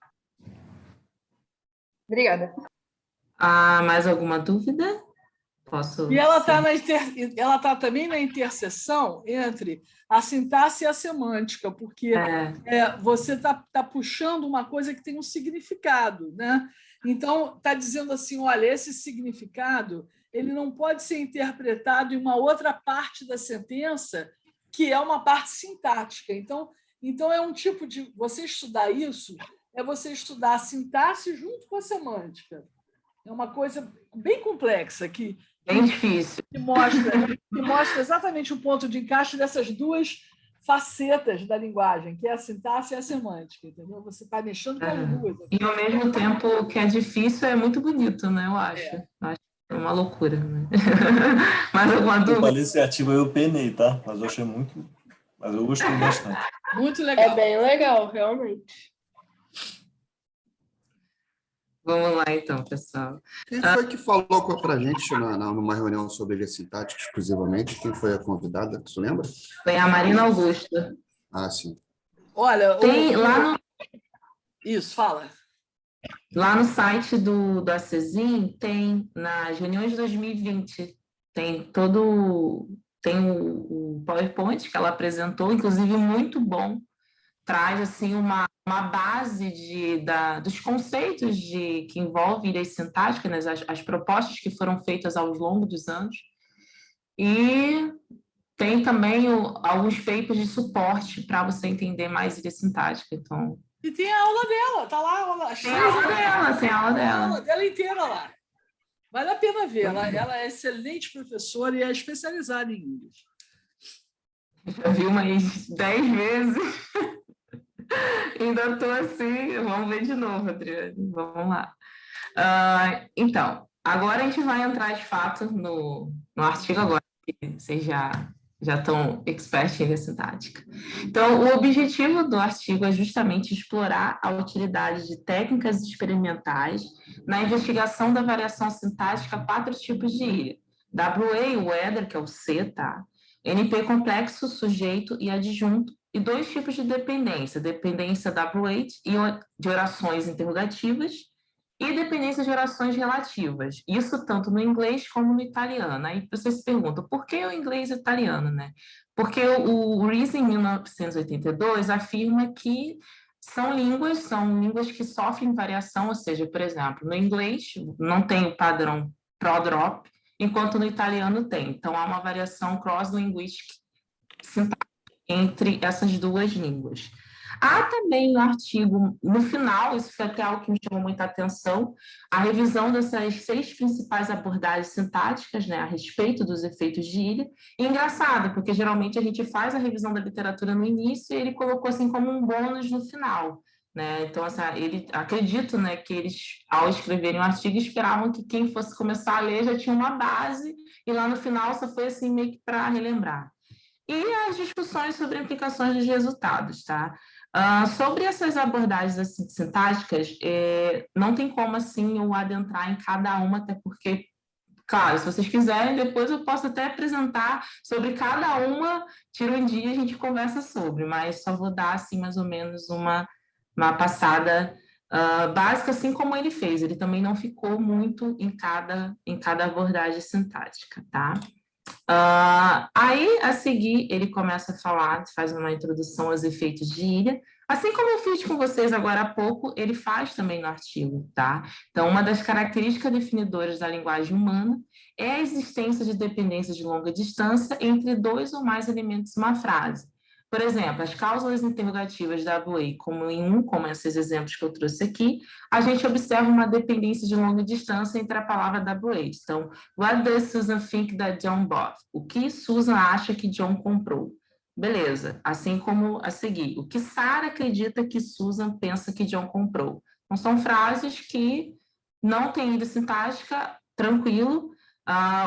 Obrigada. Mais alguma dúvida? Posso... E ela está também na interseção entre a sintaxe e a semântica, porque você está puxando uma coisa que tem um significado, né? Então, está dizendo assim, olha, esse significado ele não pode ser interpretado em uma outra parte da sentença, que é uma parte sintática. Então é um tipo de... Você estudar isso é você estudar a sintaxe junto com a semântica. É uma coisa bem complexa, bem difícil. Que mostra exatamente o ponto de encaixe dessas duas facetas da linguagem, que é a sintaxe e a semântica, entendeu? Você está mexendo com as duas. E, ao mesmo tempo, o que é difícil é muito bonito, né? Eu acho. Acho que é uma loucura, né? Mais alguma dúvida? O iniciativa eu penei, tá? Mas eu achei muito... Mas eu gostei bastante. Muito legal. É bem legal, realmente. Vamos lá, então, pessoal. Quem foi que falou pra gente numa reunião sobre ilha sintática exclusivamente? Quem foi a convidada? Você lembra? Foi a Marina Augusta. Ah, sim. Olha, tem lá no... Isso, fala. Lá no site do ACESIM, tem, nas reuniões de 2020, tem o PowerPoint que ela apresentou, inclusive muito bom, traz assim uma base dos conceitos que envolvem ilhas sintáticas, né, as propostas que foram feitas ao longo dos anos, e tem também alguns papers de suporte para você entender mais ilha sintática. Então... E tem a aula dela, tá lá a aula. Tem a aula dela. A aula dela inteira lá. Vale a pena ver. Ela é excelente professora e é especializada em inglês. Já vi umas 10 vezes. Ainda estou assim. Vamos ver de novo, Adriane. Vamos lá. Então, agora a gente vai entrar de fato no artigo agora, que vocês já estão expert em ilha sintática. Então, o objetivo do artigo é justamente explorar a utilidade de técnicas experimentais na investigação da variação sintática a 4 tipos de ilha. WA, weather, que é o C, tá? NP complexo, sujeito e adjunto, e 2 tipos de dependência, dependência WH de orações interrogativas e dependência de orações relativas. Isso tanto no inglês como no italiano. Aí você se pergunta, por que o inglês e o italiano, né? Porque o Rees, em 1982, afirma que são línguas que sofrem variação, ou seja, por exemplo, no inglês não tem o padrão pro-drop, enquanto no italiano tem. Então, há uma variação cross-linguistic entre essas duas línguas. Há também no artigo, no final, isso foi até algo que me chamou muita atenção, a revisão dessas 6 principais abordagens sintáticas, né, a respeito dos efeitos de ilha. E engraçado, porque geralmente a gente faz a revisão da literatura no início e ele colocou assim como um bônus no final, né? Então, assim, acredito, né, que eles, ao escreverem o artigo, esperavam que quem fosse começar a ler já tinha uma base, e lá no final só foi assim meio que para relembrar. E as discussões sobre implicações dos resultados, tá? Sobre essas abordagens assim, sintáticas, não tem como assim eu adentrar em cada uma, até porque, claro, se vocês quiserem, depois eu posso até apresentar sobre cada uma, tira um dia e a gente conversa sobre, mas só vou dar assim mais ou menos uma passada básica, assim como ele fez. Ele também não ficou muito em cada abordagem sintática, tá? Aí, a seguir, ele começa a falar, faz uma introdução aos efeitos de ilha, assim como eu fiz com vocês agora há pouco, ele faz também no artigo, tá? Então, uma das características definidoras da linguagem humana é a existência de dependência de longa distância entre dois ou mais elementos de uma frase. Por exemplo, as cláusulas interrogativas da WA, como esses exemplos que eu trouxe aqui, a gente observa uma dependência de longa distância entre a palavra WA. Então, what does Susan think that John bought? O que Susan acha que John comprou? Beleza. Assim como a seguir, o que Sarah acredita que Susan pensa que John comprou? Então, são frases que não têm ilha sintática, tranquilo.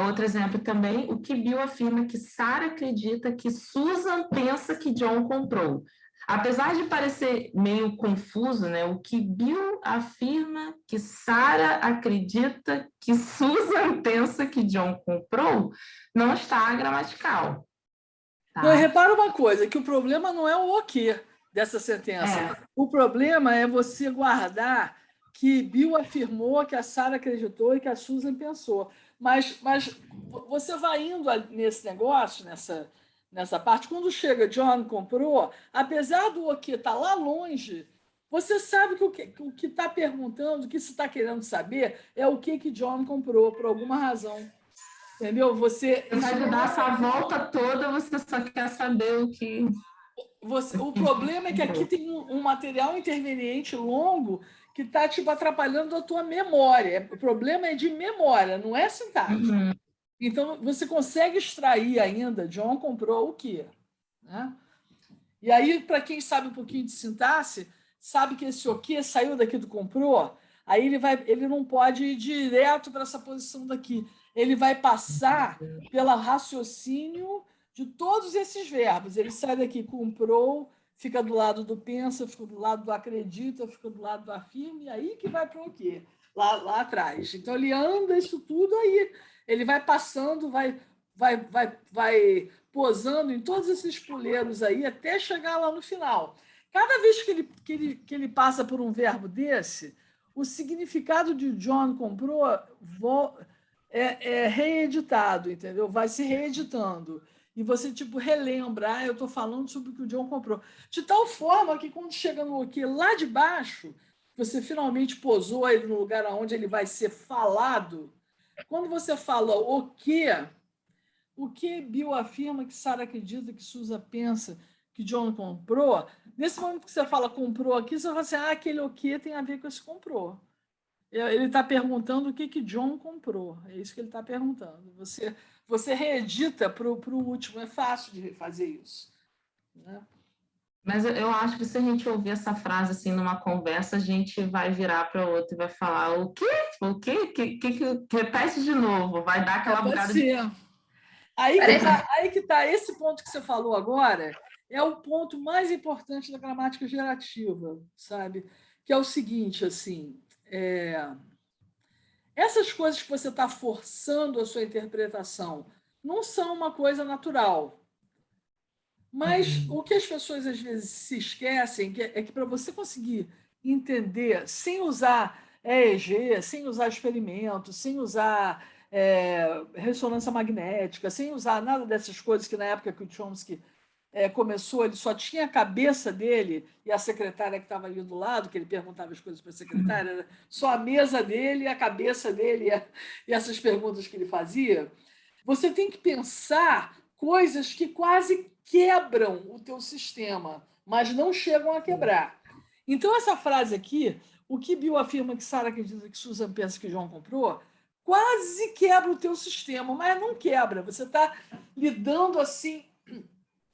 Outro exemplo também, o que Bill afirma que Sarah acredita que Susan pensa que John comprou. Apesar de parecer meio confuso, né, o que Bill afirma que Sarah acredita que Susan pensa que John comprou, não está gramatical. Tá? Não, repara uma coisa, que o problema não é o quê dessa sentença. O problema é você guardar que Bill afirmou, que a Sarah acreditou e que a Susan pensou. Mas você vai indo nesse negócio, nessa parte, quando chega John comprou, apesar do o que está lá longe, você sabe que o que está perguntando, o que você está querendo saber, é o que John comprou, por alguma razão. Entendeu? Você vai dar essa volta toda, você só quer saber o que... O problema é que aqui tem um material interveniente longo que está tipo, atrapalhando a tua memória. O problema é de memória, não é sintática. Uhum. Então, você consegue extrair ainda John comprou o quê? Né? E aí, para quem sabe um pouquinho de sintaxe, sabe que esse o quê saiu daqui do comprou, aí ele não pode ir direto para essa posição daqui. Ele vai passar pelo raciocínio de todos esses verbos. Ele sai daqui, comprou, fica do lado do pensa, fica do lado do acredita, fica do lado do afirma, e aí que vai para o quê? Lá atrás. Então, ele anda isso tudo aí. Ele vai passando, vai posando em todos esses puleiros aí até chegar lá no final. Cada vez que ele passa por um verbo desse, o significado de John comprou é reeditado, entendeu? Vai se reeditando. E você, tipo, relembra, eu estou falando sobre o que o John comprou. De tal forma que quando chega no que lá de baixo, você finalmente posou ele no lugar onde ele vai ser falado. Quando você fala o que Bill afirma que Sarah acredita que Susan pensa que John comprou, nesse momento que você fala comprou aqui, você fala assim, aquele o que tem a ver com esse comprou. Ele está perguntando o que John comprou. É isso que ele está perguntando. Você reedita para o último. É fácil de fazer isso. Né? Mas eu acho que se a gente ouvir essa frase assim numa conversa, a gente vai virar para o outro e vai falar o quê? O quê? Que repete de novo. Vai dar aquela bugada de... Aí que tá esse ponto que você falou agora, é o ponto mais importante da gramática gerativa, sabe? Que é o seguinte, assim, essas coisas que você está forçando a sua interpretação não são uma coisa natural. Mas o que as pessoas às vezes se esquecem é que para você conseguir entender, sem usar EEG, sem usar experimento, sem usar ressonância magnética, sem usar nada dessas coisas que na época que o Chomsky começou, ele só tinha a cabeça dele e a secretária que estava ali do lado, que ele perguntava as coisas para a secretária, era só a mesa dele, a cabeça dele e essas perguntas que ele fazia. Você tem que pensar coisas que quase quebram o teu sistema, mas não chegam a quebrar. Então, essa frase aqui, o que Bill afirma que Sarah acredita que Susan pensa que John comprou, quase quebra o teu sistema, mas não quebra. Você está lidando assim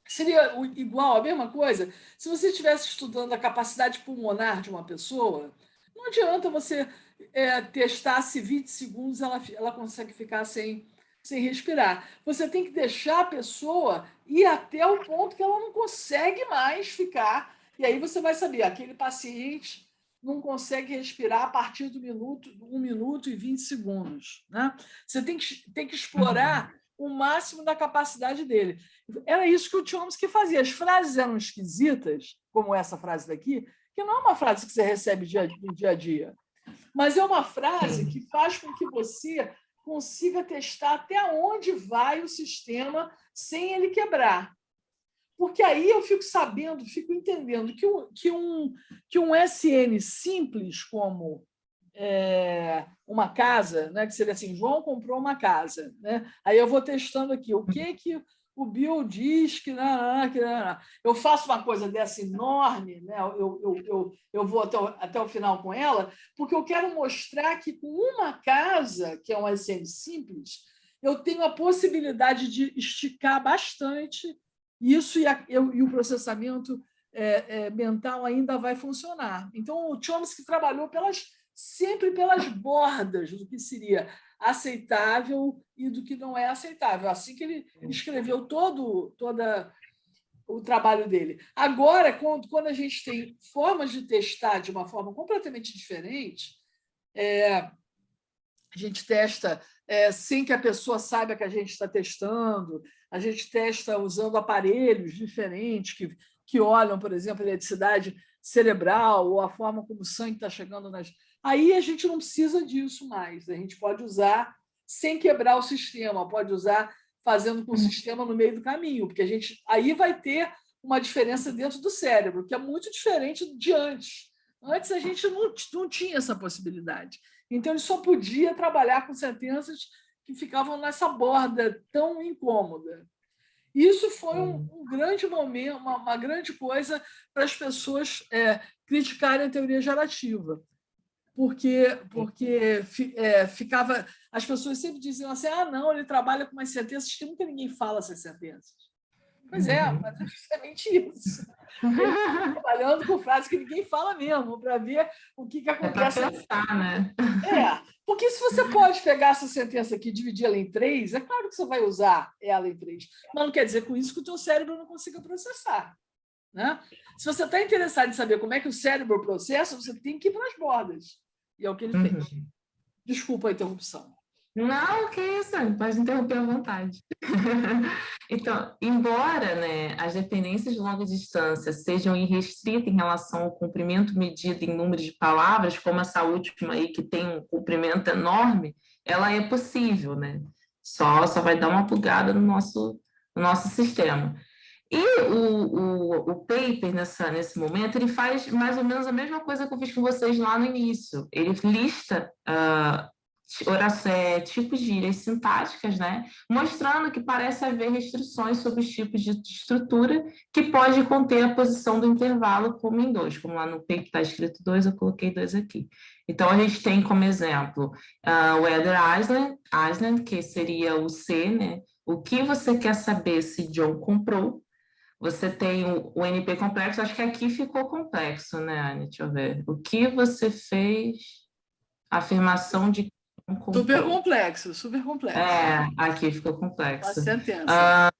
Seria igual, a mesma coisa, se você estivesse estudando a capacidade pulmonar de uma pessoa, não adianta você testar se 20 segundos ela consegue ficar sem respirar. Você tem que deixar a pessoa ir até o ponto que ela não consegue mais ficar. E aí você vai saber, aquele paciente não consegue respirar a partir do 1 minuto e 20 segundos. Né? Você tem que explorar o máximo da capacidade dele. Era isso que o Chomsky fazia. As frases eram esquisitas, como essa frase daqui, que não é uma frase que você recebe no dia a dia, mas é uma frase que faz com que você consiga testar até onde vai o sistema sem ele quebrar. Porque aí eu fico sabendo, fico entendendo que um SN simples como uma casa, né, que seria assim, João comprou uma casa, né? Aí eu vou testando aqui o que o Bill diz que eu faço uma coisa dessa enorme, né? Eu vou até o final com ela, porque eu quero mostrar que com uma casa, que é um SN simples, eu tenho a possibilidade de esticar bastante isso e o processamento mental ainda vai funcionar. Então, o Chomsky trabalhou sempre pelas bordas do que seria aceitável e do que não é aceitável. Assim que ele escreveu todo o trabalho dele. Agora, quando a gente tem formas de testar de uma forma completamente diferente, a gente testa sem que a pessoa saiba que a gente está testando, a gente testa usando aparelhos diferentes que olham, por exemplo, a eletricidade cerebral ou a forma como o sangue está chegando nas... Aí a gente não precisa disso mais. A gente pode usar sem quebrar o sistema, pode usar fazendo com o sistema no meio do caminho, porque a gente aí vai ter uma diferença dentro do cérebro, que é muito diferente de antes. Antes a gente não tinha essa possibilidade. Então, ele só podia trabalhar com sentenças que ficavam nessa borda tão incômoda. Isso foi um grande momento, uma grande coisa para as pessoas criticarem a teoria gerativa, porque ficava... As pessoas sempre diziam assim, não, ele trabalha com umas sentenças que nunca ninguém fala essas sentenças. Pois mas é justamente isso. Ele está trabalhando com frases que ninguém fala mesmo, para ver o que acontece. É para pensar, né? Porque se você pode pegar essa sentença aqui e dividir ela em 3, é claro que você vai usar ela em 3, mas não quer dizer com isso que o teu cérebro não consiga processar. Né? Se você está interessado em saber como é que o cérebro processa, você tem que ir para as bordas. E é o que ele fez. Desculpa a interrupção. Não, que isso, pode interromper à vontade. Então, embora as dependências de longa distância sejam irrestritas em relação ao comprimento medido em número de palavras, como essa última aí, que tem um comprimento enorme, ela é possível, né? Só vai dar uma bugada no nosso sistema. E o paper, nesse momento, ele faz mais ou menos a mesma coisa que eu fiz com vocês lá no início. Ele lista tipos de gírias sintáticas, né? Mostrando que parece haver restrições sobre os tipos de estrutura que pode conter a posição do intervalo como em 2. Como lá no paper está escrito 2, eu coloquei 2 aqui. Então, a gente tem como exemplo Whether Island, que seria o C, né? O que você quer saber se John comprou? Você tem o NP complexo, acho que aqui ficou complexo, né, Anne? Deixa eu ver. O que você fez? Afirmação de super complexo, super complexo. Aqui ficou complexo. A sentença.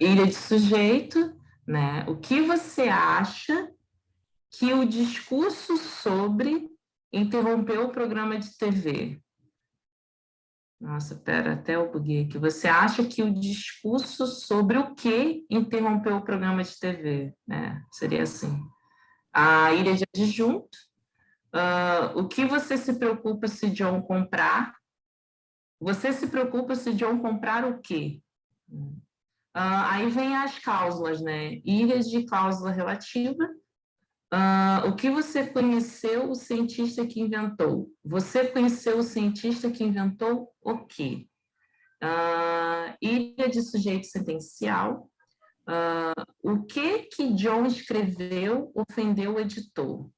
Ilha de sujeito, né? O que você acha que o discurso sobre interrompeu o programa de TV? Nossa, pera, até eu buguei aqui. Você acha que o discurso sobre o que interrompeu o programa de TV? Seria assim. A ilha de adjunto. O que você se preocupa se John comprar? Você se preocupa se John comprar o quê? Aí vem as cláusulas, né? Ilhas de cláusula relativa. O que você conheceu o cientista que inventou? Você conheceu o cientista que inventou o quê? Ilha de sujeito sentencial. O que John escreveu ofendeu o editor?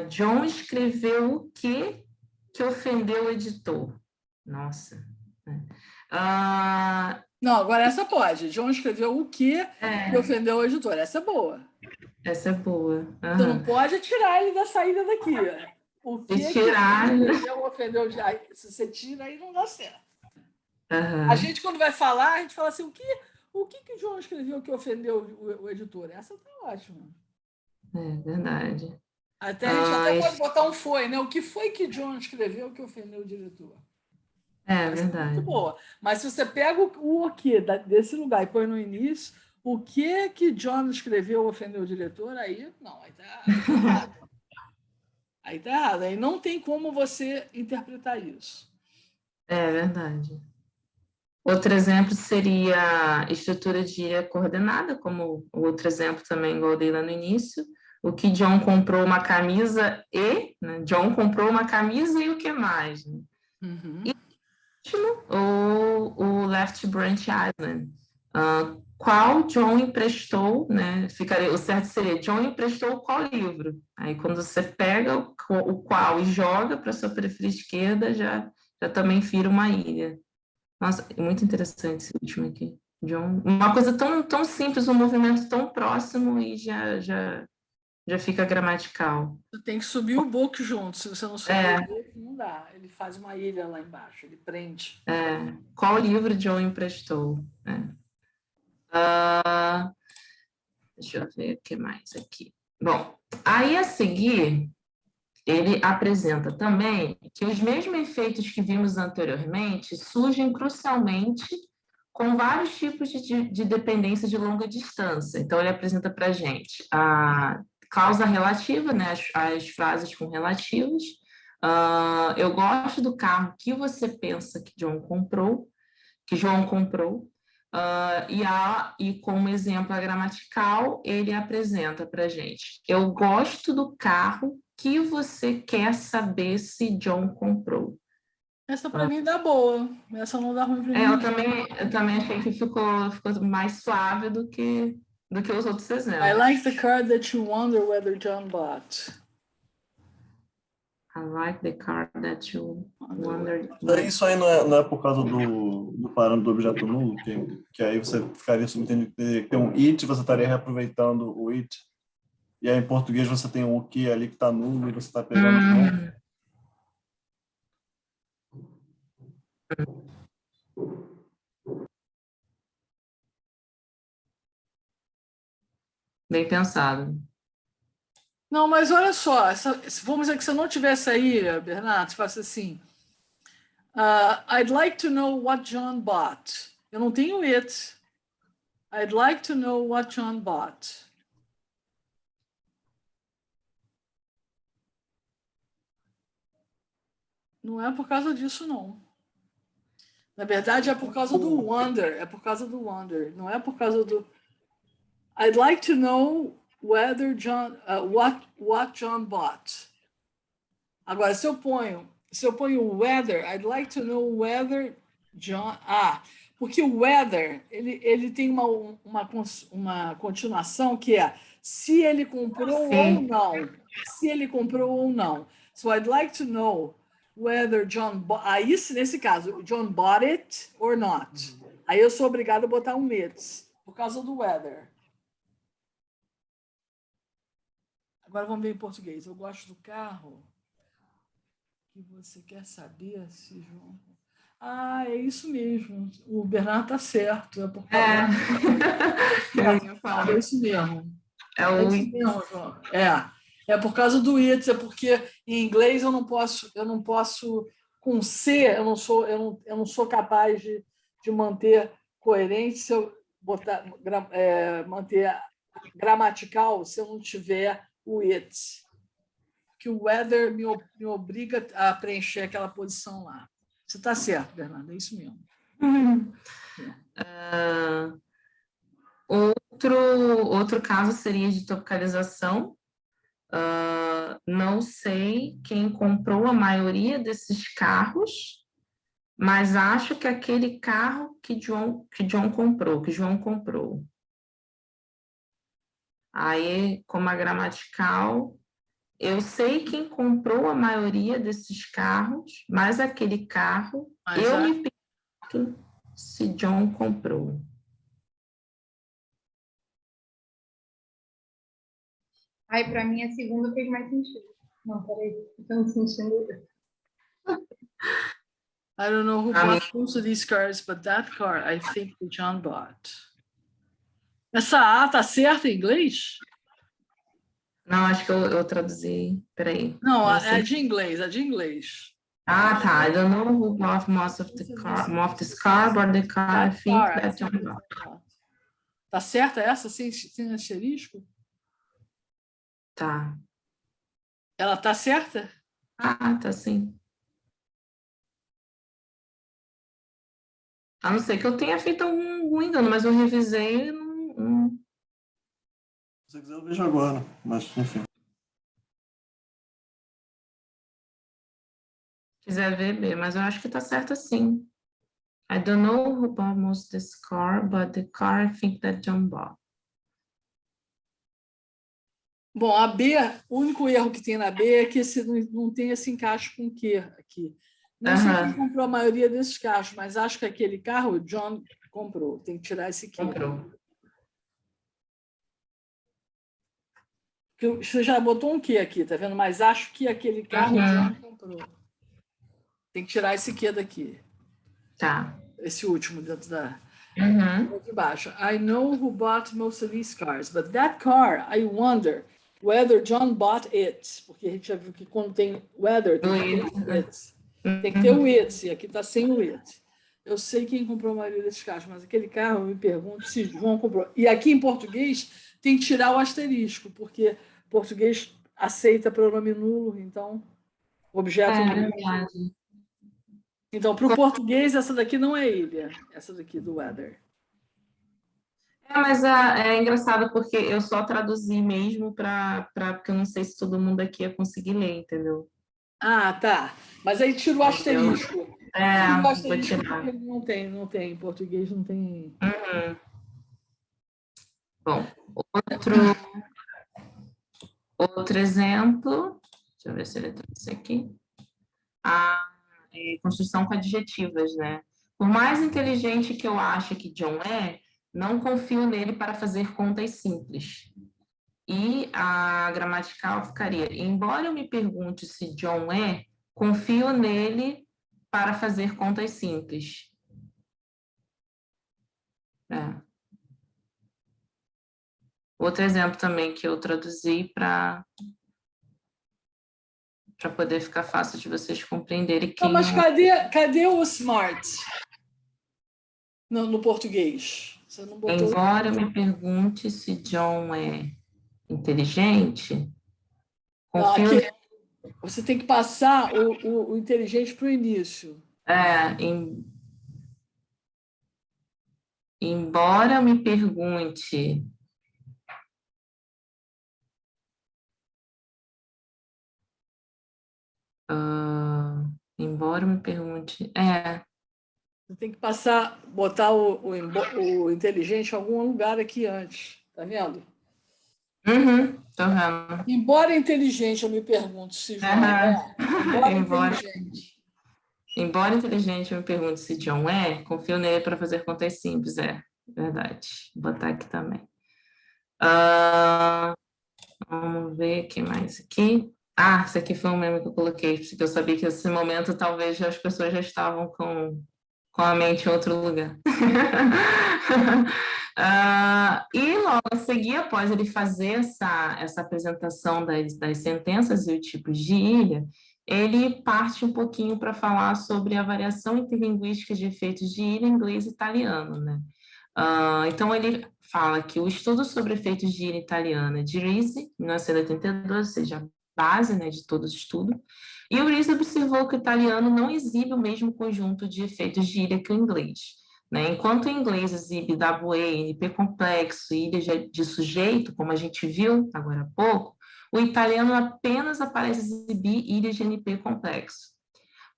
John escreveu o que ofendeu o editor? Nossa. Não, agora essa pode. John escreveu o que ofendeu o editor. Essa é boa. Essa é boa. Você não pode tirar ele da saída daqui. O que tirar... ofendeu? Se você tira, aí não dá certo. Uhum. A gente, quando vai falar, a gente fala assim, o que o John escreveu que ofendeu o editor? Essa tá ótima. É verdade. A gente até pode botar um foi, né? O que foi que John escreveu que ofendeu o diretor? É verdade. Muito boa. Mas se você pega o que desse lugar e põe no início, o que John escreveu ofendeu o diretor, aí não, aí tá errado. Aí tá errado. Aí não tem como você interpretar isso. É verdade. Outro exemplo seria a estrutura de ilha coordenada, como o outro exemplo também, igual eu dei lá no início. O que John comprou uma camisa e... Né? John comprou uma camisa e o que mais? Né? Uhum. E o Left Branch Island. Qual John emprestou, né? O certo seria, John emprestou qual livro? Aí, quando você pega o qual e joga para a sua periferia esquerda, já também vira uma ilha. Nossa, é muito interessante esse último aqui. John, uma coisa tão simples, um movimento tão próximo e já fica gramatical. Você tem que subir o book junto. Se você não subir o book, não dá. Ele faz uma ilha lá embaixo, ele prende. Qual livro John emprestou? Deixa eu ver o que mais aqui. Bom, aí a seguir, ele apresenta também que os mesmos efeitos que vimos anteriormente surgem crucialmente com vários tipos de dependência de longa distância. Então, ele apresenta para a gente a causa relativa, né, as frases com relativos. Eu gosto do carro que você pensa que João comprou. E como exemplo gramatical, ele apresenta para a gente: eu gosto do carro que você quer saber se John comprou. Essa para mim dá boa. Essa não dá ruim para mim. Eu também achei que ficou mais suave do que os outros exemplos. I like the car that you wonder whether John bought. I like the car that you wonder. Isso aí não é por causa do parâmetro do objeto nulo, que aí você ficaria subentendido que tem um it, você estaria reaproveitando o it. E aí em português você tem um o que ali que está nulo e você está pegando o ponto. Bem pensado. Não, mas olha só, vamos dizer que se eu não tivesse aí, Bernardo, você faz assim, I'd like to know what John bought. Eu não tenho it. I'd like to know what John bought. Não é por causa disso, não. Na verdade, é por causa do wonder. É por causa do wonder. Não é por causa do... I'd like to know whether John... what John bought. Agora, se eu ponho o weather, I'd like to know whether John... porque o weather, ele tem uma continuação que é se ele comprou ou não. Se ele comprou ou não. So, I'd like to know whether John bought... Aí, nesse caso, John bought it or not. Aí eu sou obrigado a botar um it, por causa do weather. Agora vamos ver em português. Eu gosto do carro que você quer saber se João... é isso mesmo. O Bernardo está certo. É por causa... É isso mesmo. É isso mesmo, João. É por causa do it, é porque em inglês eu não posso com C, eu não sou capaz de manter coerente se eu manter gramatical se eu não tiver o it. Porque o weather me obriga a preencher aquela posição lá. Você está certo, Bernardo, é isso mesmo. Outro caso seria de topicalização. Não sei quem comprou a maioria desses carros, mas acho que aquele carro que João comprou. Aí, como a gramatical, eu sei quem comprou a maioria desses carros, mas aquele carro, me pergunto se John comprou. Ai, para mim a segunda fez mais sentido. Não, peraí, eu não sentindo. I don't know who bought most of these cars, but that car I think the John bought. Essa A tá certa em inglês? Não, acho que eu traduzi. Peraí. Não, Não é sei. de inglês, é de inglês. Ah, tá. I don't know who bought most of this car, but the car I think that John bought. Tá certa essa sem asterisco? Tá. Ela tá certa? Ah, tá sim. A não ser que eu tenha feito algum engano, mas eu revisei e não... Se você quiser, eu vejo agora, mas enfim. Se quiser ver, mas eu acho que tá certo assim. I don't know who bought most this car, but the car I think that John bought. Bom, a B, o único erro que tem na B é que não tem esse encaixe com o Q aqui. Não sei quem comprou a maioria desses carros, mas acho que aquele carro o John comprou. Tem que tirar esse Q. Comprou. Você já botou um Q aqui, tá vendo? Mas acho que aquele carro o John comprou. Tem que tirar esse Q daqui. Tá. Esse último dentro da... Uhum. de baixo. I know who bought most of these cars, but that car, I wonder whether John bought it. Porque a gente já viu que quando tem whether, tem que ter it. Tem que ter o it, e aqui está sem o it. Eu sei quem comprou a maioria desses carros, mas aquele carro, eu me pergunto se João comprou. E aqui em português tem que tirar o asterisco, porque português aceita pronome nulo, então objeto nulo. Verdade. Então, para o português, essa daqui não é ilha, essa daqui do weather. Mas é engraçado porque eu só traduzi mesmo porque eu não sei se todo mundo aqui ia conseguir ler, entendeu? Ah, tá. Mas aí tira o asterisco. Tira o asterisco vou tirar. porque não tem. Em português não tem. Bom, outro exemplo. Deixa eu ver se ele trouxe aqui. Construção com adjetivos, né? Por mais inteligente que eu ache que John é, não confio nele para fazer contas simples. E a gramatical ficaria: embora eu me pergunte se John é, confio nele para fazer contas simples. Outro exemplo também que eu traduzi para poder ficar fácil de vocês compreenderem. Não, mas cadê o smart no português? Você não botou... Embora eu me pergunte se John é inteligente, confio... Não, aqui, você tem que passar o inteligente para o início. Embora eu me pergunte... embora eu me pergunte... Você tem que botar o inteligente em algum lugar aqui antes. Tá vendo? Tô vendo. Embora inteligente, eu me pergunto se João Embora inteligente, eu me pergunto se John é, confio nele para fazer contas simples. Verdade. Vou botar aqui também. Vamos ver o que mais aqui. Esse aqui foi um meme que eu coloquei, porque eu sabia que nesse momento talvez as pessoas já estavam com a mente em outro lugar. E logo a seguir, após ele fazer essa apresentação das sentenças e os tipos de ilha, ele parte um pouquinho para falar sobre a variação interlinguística de efeitos de ilha em inglês e italiano, né? Então, ele fala que o estudo sobre efeitos de ilha italiana de Risi, 1982, ou seja, a base, né, de todo o estudo, e o Risi observou que o italiano não exibe o mesmo conjunto de efeitos de ilha que o inglês. Né? Enquanto o inglês exibe WA, NP complexo e ilha de sujeito, como a gente viu agora há pouco, o italiano apenas aparece exibir ilhas de NP complexo.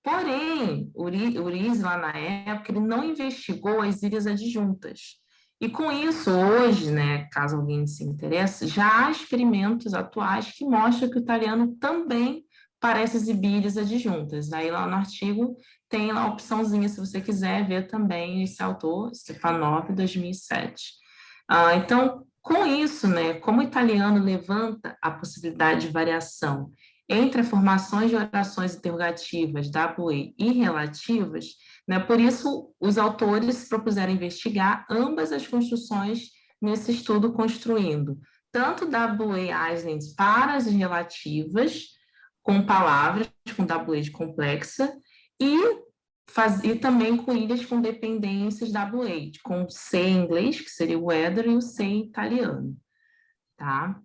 Porém, o Risi, lá na época, ele não investigou as ilhas adjuntas. E com isso, hoje, né, caso alguém se interesse, já há experimentos atuais que mostram que o italiano também parece exibir as adjuntas. Aí lá no artigo tem lá a opçãozinha, se você quiser ver também esse autor, Stefanov, 2007. Então, com isso, né, como o italiano levanta a possibilidade de variação entre formações de orações interrogativas, WA e relativas, né, por isso os autores propuseram investigar ambas as construções nesse estudo, construindo tanto WA Islands para as relativas, com palavras, com WA complexa, e também com ilhas com dependências WA, com o C em inglês, que seria o weather, e o C em italiano. Tá?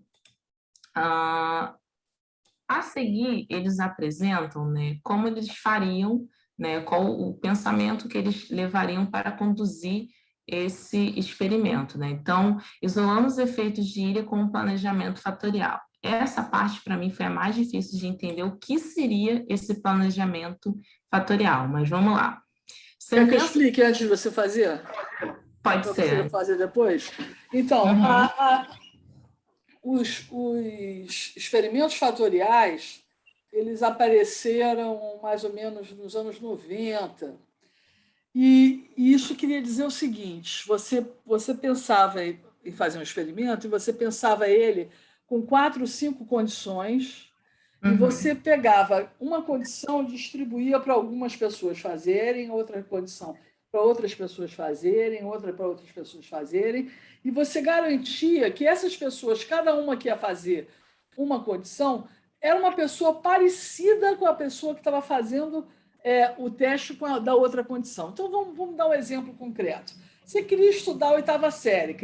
A seguir, eles apresentam, né, como eles fariam, né, qual o pensamento que eles levariam para conduzir esse experimento, né? Então, isolando os efeitos de ilha com o planejamento fatorial. Essa parte, para mim, foi a mais difícil de entender o que seria esse planejamento fatorial, mas vamos lá. Quer que eu explique antes de você fazer? Pode ser. Para você fazer depois? Então, os experimentos fatoriais, eles apareceram mais ou menos nos anos 90. E isso queria dizer o seguinte, você pensava em fazer um experimento e você pensava ele com 4 ou 5 condições e você pegava uma condição e distribuía para algumas pessoas fazerem, outra condição para outras pessoas fazerem, outra para outras pessoas fazerem, e você garantia que essas pessoas, cada uma que ia fazer uma condição, era uma pessoa parecida com a pessoa que estava fazendo o teste da outra condição. Então, vamos dar um exemplo concreto. Você queria estudar a 8ª série,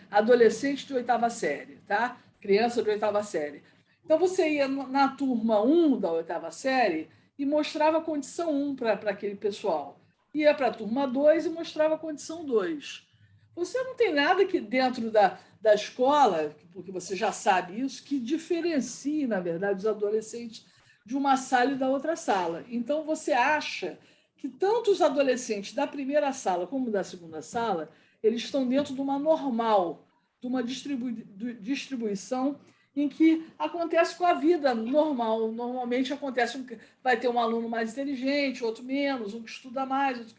adolescente de 8ª série, tá? Criança de 8ª série. Então, você ia na turma 1 da 8ª série e mostrava a condição 1 para aquele pessoal. Ia para a turma 2 e mostrava a condição 2. Você não tem nada que dentro da escola, porque você já sabe isso, que diferencie, na verdade, os adolescentes de uma sala e da outra sala. Então, você acha que tanto os adolescentes da primeira sala como da segunda sala, eles estão dentro de uma normal, de uma distribuição em que acontece com a vida normal. Normalmente acontece, vai ter um aluno mais inteligente, outro menos, um que estuda mais,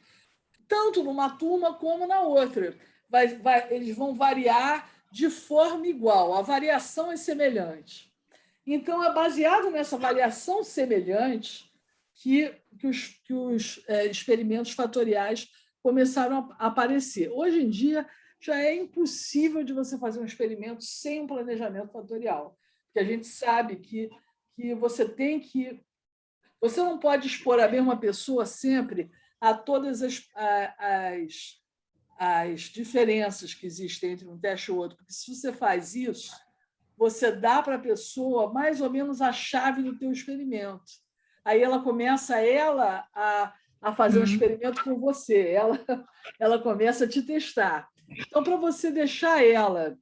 tanto numa turma como na outra. Eles vão variar de forma igual, a variação é semelhante. Então, é baseado nessa variação semelhante que os experimentos fatoriais começaram a aparecer. Hoje em dia, já é impossível de você fazer um experimento sem um planejamento fatorial, porque a gente sabe que você tem que... Você não pode expor a mesma pessoa sempre a todas as diferenças que existem entre um teste e outro, porque se você faz isso, você dá para a pessoa mais ou menos a chave do teu experimento. Aí ela começa a fazer um experimento com você, ela começa a te testar. Então, para você deixar ela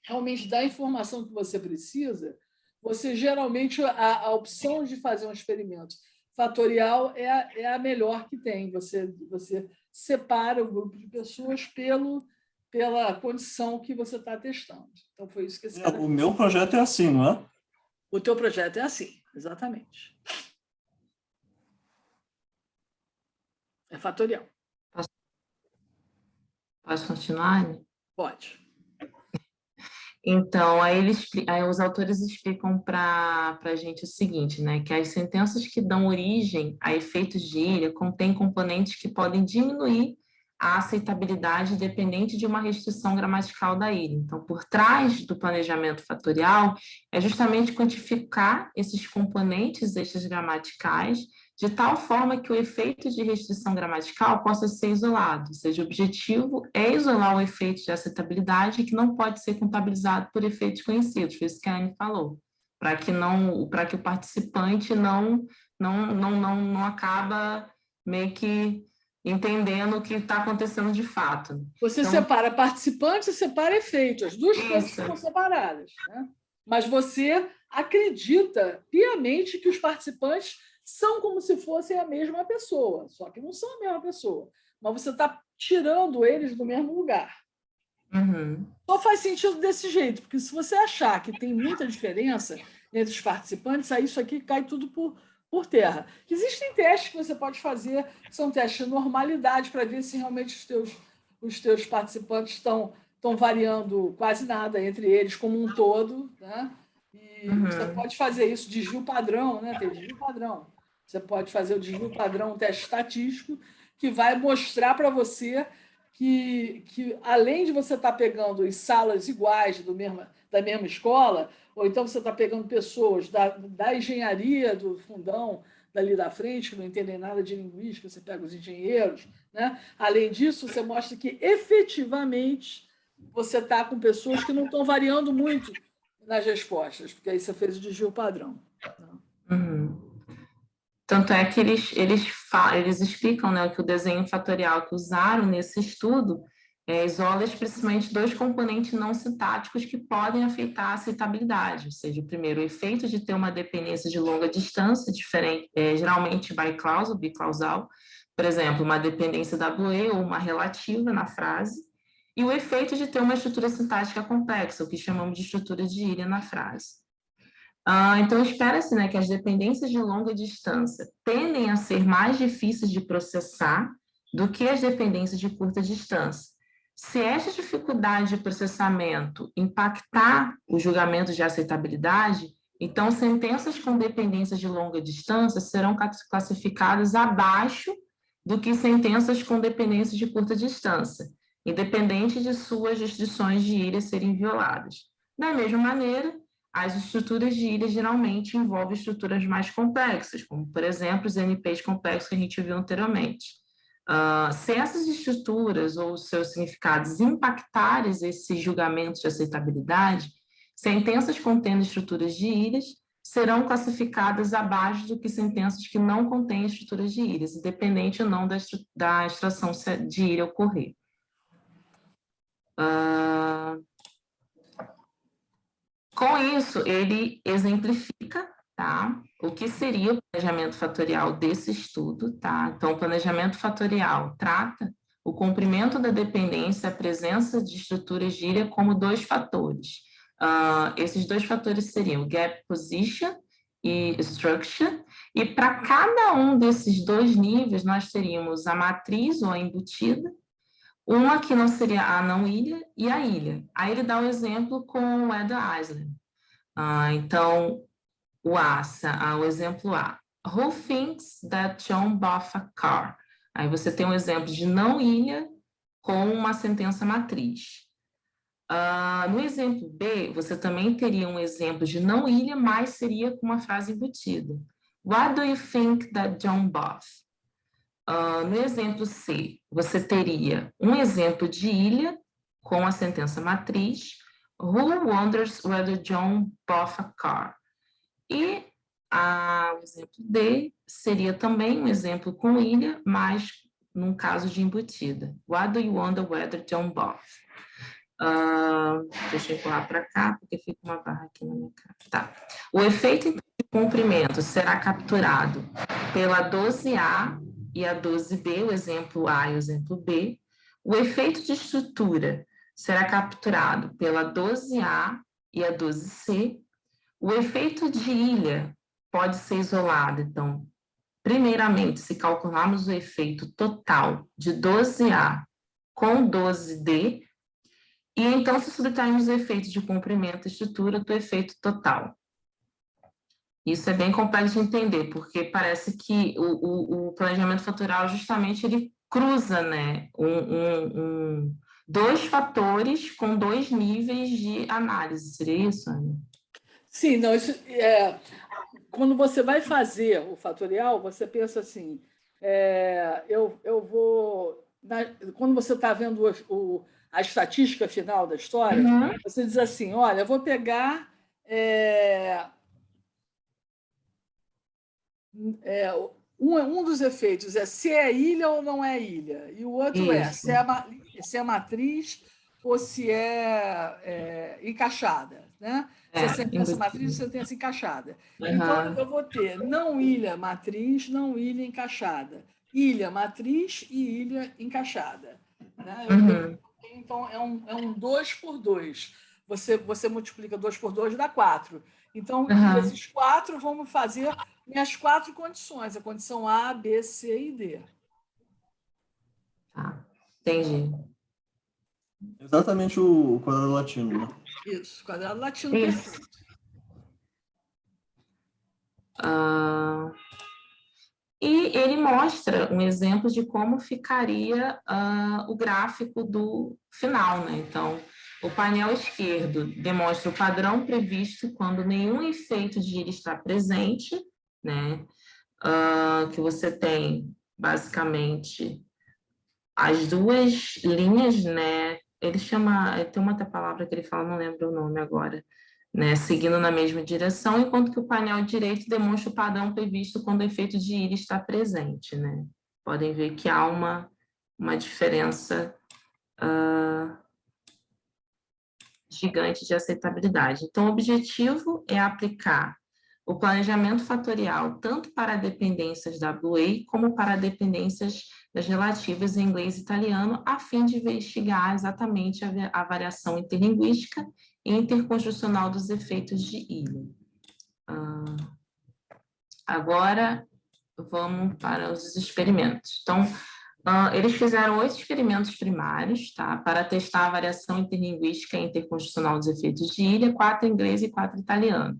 realmente dar a informação que você precisa, você geralmente, a opção de fazer um experimento fatorial é a melhor que tem. Você separa o grupo de pessoas pela condição que você está testando. Então, foi isso que esse cara O meu projeto é assim, não é? O teu projeto é assim, exatamente. É fatorial. Posso continuar? Pode. Então, aí os autores explicam para a gente o seguinte, né, que as sentenças que dão origem a efeitos de ilha contêm componentes que podem diminuir a aceitabilidade dependente de uma restrição gramatical da ilha. Então, por trás do planejamento fatorial é justamente quantificar esses componentes extras gramaticais de tal forma que o efeito de restrição gramatical possa ser isolado, ou seja, o objetivo é isolar o efeito de aceitabilidade que não pode ser contabilizado por efeitos conhecidos, foi isso que a Anne falou, para que o participante não acaba meio que entendendo o que está acontecendo de fato. Você separa participante e separa efeito, as duas coisas são separadas, né? Mas você acredita piamente que os participantes são como se fossem a mesma pessoa, só que não são a mesma pessoa. Mas você está tirando eles do mesmo lugar. Só faz sentido desse jeito, porque se você achar que tem muita diferença, entre os participantes, aí isso aqui cai tudo por terra. Existem testes que você pode fazer, que são testes de normalidade, para ver se realmente os teus participantes estão variando quase nada entre eles como um todo, né? E você pode fazer isso, desvio padrão, né? Tem desvio padrão. Você pode fazer o desvio padrão, um teste estatístico, que vai mostrar para você que além de você estar pegando em salas iguais da mesma escola, ou então você está pegando pessoas da engenharia do fundão, dali da frente, que não entendem nada de linguística, você pega os engenheiros, né? Além disso, você mostra que efetivamente você está com pessoas que não estão variando muito nas respostas, porque aí você fez o desvio padrão. Tanto é que eles explicam, né, que o desenho fatorial que usaram nesse estudo isola expressamente dois componentes não sintáticos que podem afetar a aceitabilidade, ou seja, o primeiro, o efeito de ter uma dependência de longa distância, diferente, geralmente biclausal, biclausal, por exemplo, uma dependência WE ou uma relativa na frase, e o efeito de ter uma estrutura sintática complexa, o que chamamos de estrutura de ilha na frase. Então, espera-se, né, que as dependências de longa distância tendem a ser mais difíceis de processar do que as dependências de curta distância. Se esta dificuldade de processamento impactar o julgamento de aceitabilidade, então sentenças com dependências de longa distância serão classificadas abaixo do que sentenças com dependências de curta distância, independente de suas restrições de ilha serem violadas. Da mesma maneira, as estruturas de ilha geralmente envolvem estruturas mais complexas, como, por exemplo, os NPs complexos que a gente viu anteriormente. Se essas estruturas ou seus significados impactarem esses julgamentos de aceitabilidade, sentenças contendo estruturas de ilhas serão classificadas abaixo do que sentenças que não contêm estruturas de ilhas, independente ou não da extração de ilha ocorrer. Com isso, ele exemplifica, tá, o que seria o planejamento fatorial desse estudo. Tá? Então, o planejamento fatorial trata o comprimento da dependência, a presença de estruturas de ilha como dois fatores. Esses dois fatores seriam gap position e structure, e para cada um desses dois níveis, nós teríamos a matriz ou a embutida, uma que não seria a não-ilha e a ilha. Aí ele dá o exemplo com o Eda Island. Então, o exemplo A. Who thinks that John bought a car? Aí você tem um exemplo de não-ilha com uma sentença matriz. No exemplo B, você também teria um exemplo de não-ilha, mas seria com uma frase embutida. What do you think that John bought? No exemplo C, você teria um exemplo de ilha com a sentença matriz. Who wonders whether John bought a car? E o exemplo D seria também um exemplo com ilha, mas num caso de embutida. What do you wonder whether John bought? Deixa eu pular para cá, porque fica uma barra aqui na minha cara. Tá. O efeito de comprimento será capturado pela 12A e a 12B, o exemplo A e o exemplo B. O efeito de estrutura será capturado pela 12A e a 12C. O efeito de ilha pode ser isolado. Então, primeiramente, se calcularmos o efeito total de 12A com 12D, e então se subtrairmos o efeito de comprimento e estrutura do efeito total. Isso é bem complexo de entender, porque parece que o planejamento fatorial justamente ele cruza, né, dois fatores com dois níveis de análise. Seria isso, Ana? Sim, não, isso quando você vai fazer o fatorial, você pensa assim, eu vou... quando você está vendo a estatística final da história, você diz assim, olha, eu vou pegar um dos efeitos é se é ilha ou não é ilha, e o outro se é matriz ou se é encaixada, né? Se é sentença matriz ou sentença encaixada. Então, eu vou ter não ilha matriz, não ilha encaixada. Ilha matriz e ilha encaixada. Né? Então, é um 2 por 2. você multiplica 2 por 2, dá 4. Então, esses 4, vamos fazer minhas 4 condições. A condição A, B, C e D. Tá, entendi. Exatamente o quadrado latino, né? Isso, quadrado latino Isso. perfeito. E ele mostra um exemplo de como ficaria o gráfico do final, né? Então, o painel esquerdo demonstra o padrão previsto quando nenhum efeito de íris está presente, né? Que você tem, basicamente, as duas linhas, né? Ele chama, tem uma outra palavra que ele fala, não lembro o nome agora, né? Seguindo na mesma direção, enquanto que o painel direito demonstra o padrão previsto quando o efeito de íris está presente, né? Podem ver que há uma diferença gigante de aceitabilidade. Então, o objetivo é aplicar o planejamento fatorial tanto para dependências WA como para dependências das relativas em inglês e italiano, a fim de investigar exatamente a variação interlinguística e interconstrucional dos efeitos de ilha. Agora, vamos para os experimentos. Então, eles fizeram 8 experimentos primários, tá? Para testar a variação interlinguística e interconstitucional dos efeitos de ilha, 4 em inglês e 4 em italiano.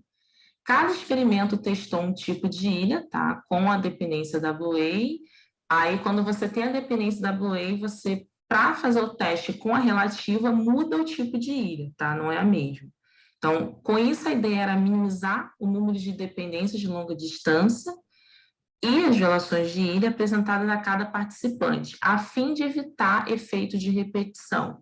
Cada experimento testou um tipo de ilha, tá? Com a dependência WA. Aí, quando você tem a dependência WA, você, para fazer o teste com a relativa, muda o tipo de ilha, tá? Não é a mesma. Então, com isso, a ideia era minimizar o número de dependências de longa distância e as relações de ilha apresentadas a cada participante, a fim de evitar efeito de repetição.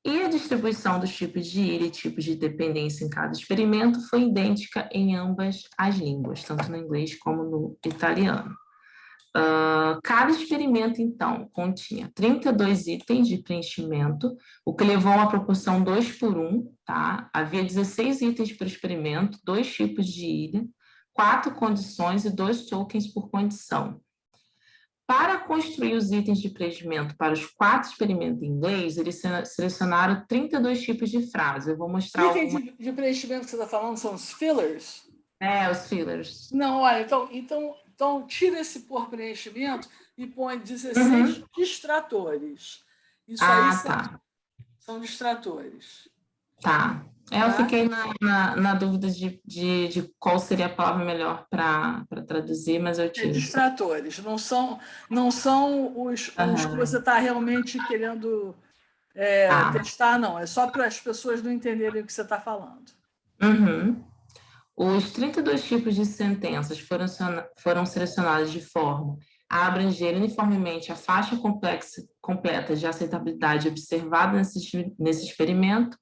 E a distribuição dos tipos de ilha e tipos de dependência em cada experimento foi idêntica em ambas as línguas, tanto no inglês como no italiano. Cada experimento, então, continha 32 itens de preenchimento, o que levou a uma proporção 2 por 1, tá? Havia 16 itens por experimento, 2 tipos de ilha, 4 condições e 2 tokens por condição. Para construir os itens de preenchimento para os 4 experimentos em inglês, eles selecionaram 32 tipos de frases. Eu vou mostrar algumas... Itens de preenchimento que você está falando são os fillers? Os fillers. Não, olha, então tira esse por preenchimento e põe 16 distratores. Isso aí são distratores. Tá. Eu fiquei na dúvida de qual seria a palavra melhor para traduzir, mas eu tive. Distratores, não são os que você está realmente querendo testar, não. É só para as pessoas não entenderem o que você está falando. Os 32 tipos de sentenças foram selecionados de forma a abranger uniformemente a faixa completa de aceitabilidade observada nesse experimento,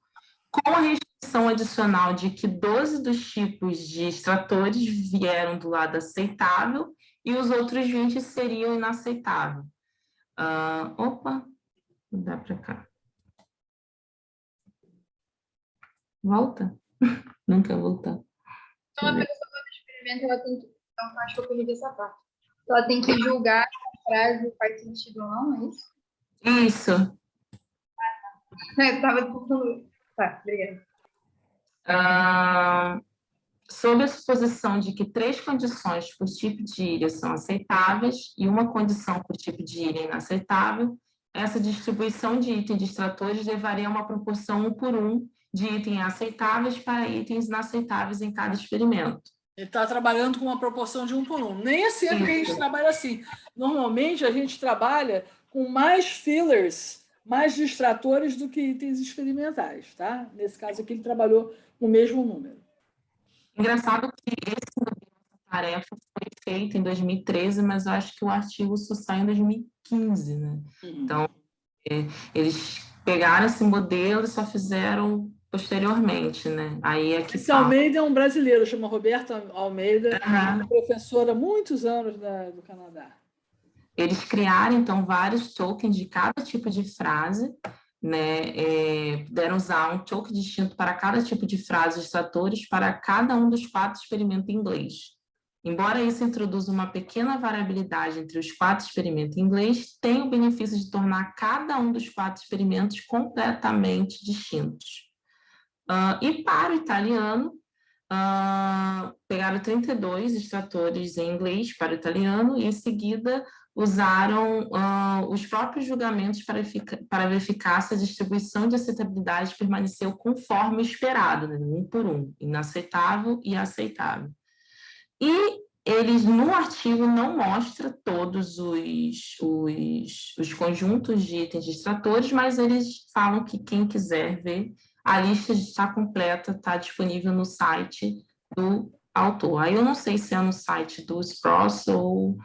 com a restrição adicional de que 12 dos tipos de extratores vieram do lado aceitável e os outros 20 seriam inaceitáveis. Vou dar para cá. Volta? Nunca voltar. Então, a pessoa do experimento, ela tem que... Então, acho que eu perdi essa parte. Ela tem que julgar a frase faz sentido ou não, é isso? Isso. Eu estava tentando... Tá, obrigada. Sob a suposição de que 3 condições por tipo de ilha são aceitáveis e uma condição por tipo de ilha inaceitável, essa distribuição de itens distratores levaria a uma proporção 1 por 1 de itens aceitáveis para itens inaceitáveis em cada experimento. Ele está trabalhando com uma proporção de 1 por 1. Nem é sempre que a gente trabalha assim. Normalmente, a gente trabalha com mais fillers, mais distratores do que itens experimentais, tá? Nesse caso aqui, ele trabalhou com o mesmo número. Engraçado que essa tarefa foi feita em 2013, mas eu acho que o artigo só sai em 2015, né? Então, eles pegaram esse modelo e só fizeram posteriormente, né? Aí é que esse Almeida é um brasileiro, chama Roberto Almeida, professora há muitos anos do Canadá. Eles criaram, então, vários tokens de cada tipo de frase, né? Puderam usar um token distinto para cada tipo de frase de extratores para cada um dos 4 experimentos em inglês. Embora isso introduza uma pequena variabilidade entre os 4 experimentos em inglês, tem o benefício de tornar cada um dos 4 experimentos completamente distintos. E para o italiano, pegaram 32 extratores em inglês para o italiano e, em seguida, usaram os próprios julgamentos para verificar se a distribuição de aceitabilidade permaneceu conforme o esperado, né? Um por um, inaceitável e aceitável. E eles, no artigo, não mostra todos os conjuntos de itens distratores, mas eles falam que quem quiser ver, a lista está completa, está disponível no site do autor. Aí eu não sei se é no site do Spross ou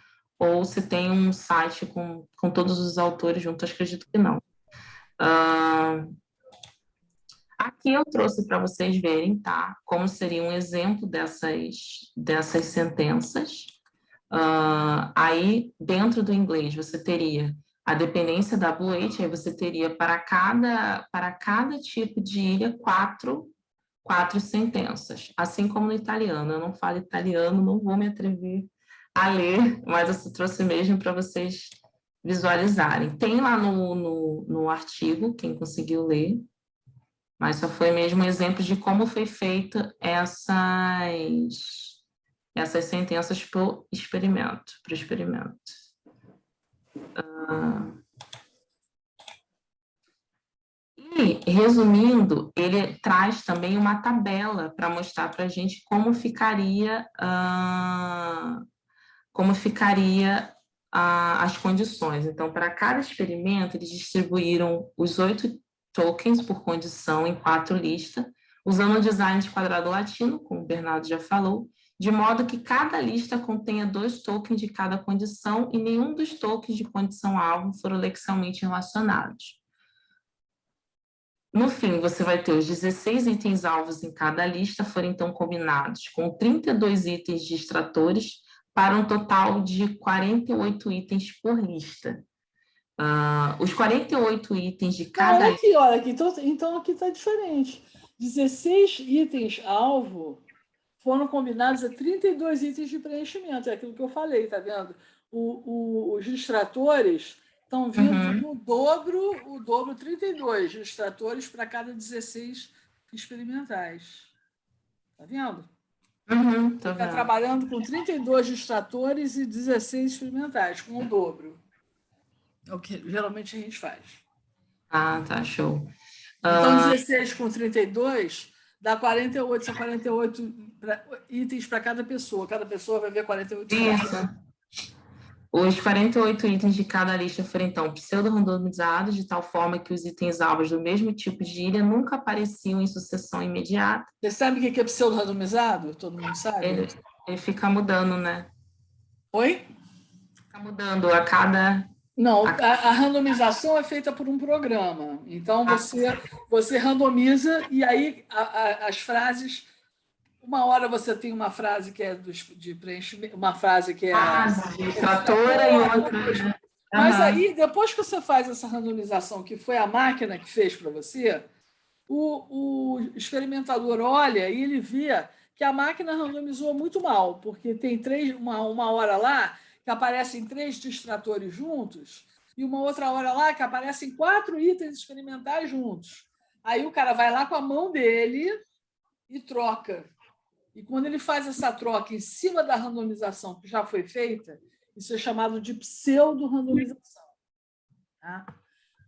se tem um site com todos os autores juntos, acredito que não. Aqui eu trouxe para vocês verem, tá? Como seria um exemplo dessas sentenças. Aí, dentro do inglês, você teria a dependência da WH, aí você teria para cada tipo de ilha quatro sentenças, assim como no italiano. Eu não falo italiano, não vou me atrever a ler, mas eu trouxe mesmo para vocês visualizarem. Tem lá no artigo, quem conseguiu ler, mas só foi mesmo um exemplo de como foi feita essas sentenças para o experimento. E, resumindo, ele traz também uma tabela para mostrar para a gente como ficaria as condições. Então, para cada experimento, eles distribuíram os 8 tokens por condição em 4 listas, usando o design de quadrado latino, como o Bernardo já falou, de modo que cada lista contenha 2 tokens de cada condição e nenhum dos tokens de condição-alvo foram lexialmente relacionados. No fim, você vai ter os 16 itens alvos em cada lista, foram então combinados com 32 itens de extratores para um total de 48 itens por lista. Os 48 itens de cada... Olha aqui. Então aqui está diferente. 16 itens alvo foram combinados a 32 itens de preenchimento. É aquilo que eu falei, tá vendo? Os distratores estão vindo o dobro 32 distratores para cada 16 experimentais. Tá vendo? Está trabalhando com 32 distratores e 16 experimentais, com o dobro. É o que geralmente a gente faz. Tá, show. Então, 16 com 32 dá 48, são 48 itens para cada pessoa. Cada pessoa vai ver 48 itens. Os 48 itens de cada lista foram, então, pseudo-randomizados, de tal forma que os itens alvos do mesmo tipo de ilha nunca apareciam em sucessão imediata. Você sabe o que é pseudo-randomizado? Todo mundo sabe? Ele fica mudando, né? Oi? Fica mudando a cada... Não, a randomização é feita por um programa. Então, você randomiza e aí as frases... Uma hora você tem uma frase que é de preenchimento, uma frase que é... extratora e outra... Mas aí, depois que você faz essa randomização, que foi a máquina que fez para você, o experimentador olha e ele vê que a máquina randomizou muito mal, porque tem uma hora lá que aparecem 3 distratores juntos e uma outra hora lá que aparecem 4 itens experimentais juntos. Aí o cara vai lá com a mão dele e troca. E quando ele faz essa troca em cima da randomização que já foi feita, isso é chamado de pseudo-randomização. Tá?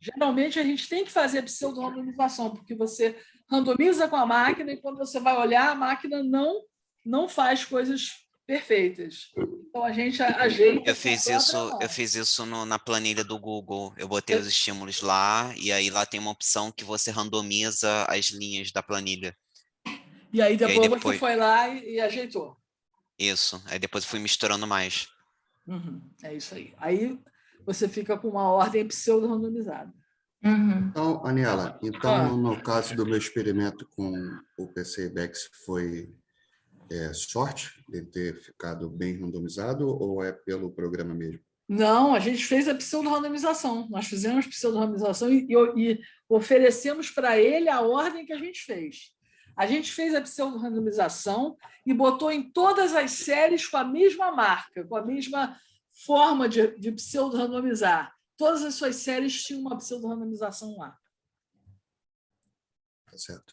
Geralmente, a gente tem que fazer pseudo-randomização, porque você randomiza com a máquina e, quando você vai olhar, a máquina não faz coisas perfeitas. Então, a gente ajeita... Eu fiz isso na planilha do Google. Eu botei os estímulos lá, e aí lá tem uma opção que você randomiza as linhas da planilha. E aí depois você foi lá e ajeitou. Isso. Aí depois eu fui misturando mais. É isso aí. Aí você fica com uma ordem pseudo-randomizada. Então, Aniela, no caso do meu experimento com o PC-IBEX, foi sorte de ter ficado bem randomizado ou é pelo programa mesmo? Não, a gente fez a pseudo-randomização. Nós fizemos pseudo-randomização e oferecemos para ele a ordem que a gente fez. A gente fez a pseudo-randomização e botou em todas as séries com a mesma marca, com a mesma forma de pseudo-randomizar. Todas as suas séries tinham uma pseudo-randomização lá. Tá certo.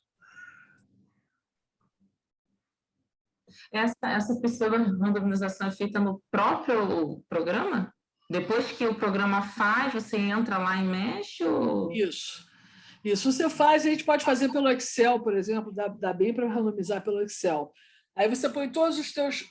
Essa pseudo-randomização é feita no próprio programa? Depois que o programa faz, você entra lá e mexe? Ou... Isso você faz, a gente pode fazer pelo Excel, por exemplo, dá bem para randomizar pelo Excel. Aí você põe todos os teus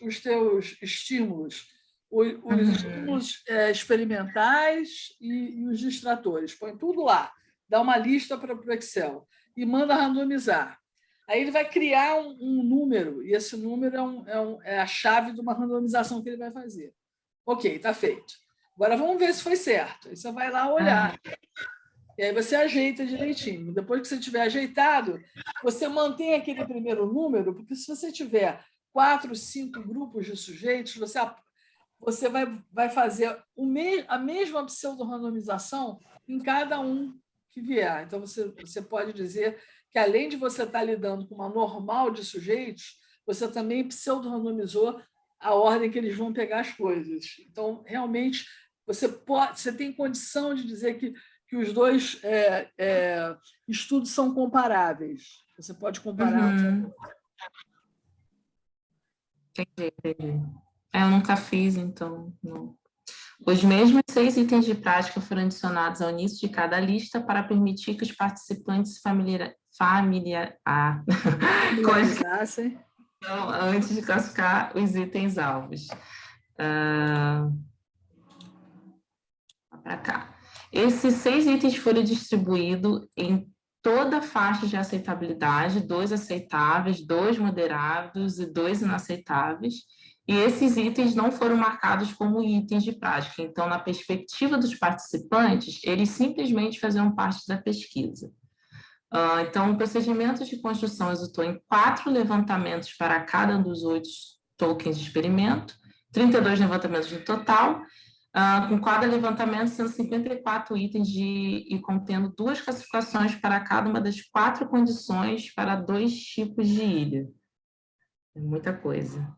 estímulos, os estímulos experimentais e os distratores, põe tudo lá, dá uma lista para o Excel e manda randomizar. Aí ele vai criar um número, e esse número é a chave de uma randomização que ele vai fazer. Ok, está feito. Agora vamos ver se foi certo. Aí você vai lá olhar. E aí você ajeita direitinho. Depois que você tiver ajeitado, você mantém aquele primeiro número, porque se você tiver 4, 5 grupos de sujeitos, você vai fazer a mesma pseudo-randomização em cada um que vier. Então, você pode dizer que, além de você estar lidando com uma normal de sujeitos, você também pseudo-randomizou a ordem que eles vão pegar as coisas. Então, realmente, você tem condição de dizer que os dois estudos são comparáveis. Você pode comparar. Entendi. Eu nunca fiz, então não. Os mesmos 6 itens de prática foram adicionados ao início de cada lista para permitir que os participantes familiarizassem antes de classificar os itens alvos. Para cá. Esses 6 itens foram distribuídos em toda a faixa de aceitabilidade, 2 aceitáveis, 2 moderados e 2 inaceitáveis, e esses itens não foram marcados como itens de prática. Então, na perspectiva dos participantes, eles simplesmente faziam parte da pesquisa. Então, o procedimento de construção resultou em 4 levantamentos para cada um dos 8 tokens de experimento, 32 levantamentos no total, com cada levantamento sendo 54 itens e contendo 2 classificações para cada uma das 4 condições para 2 tipos de ilha. É muita coisa.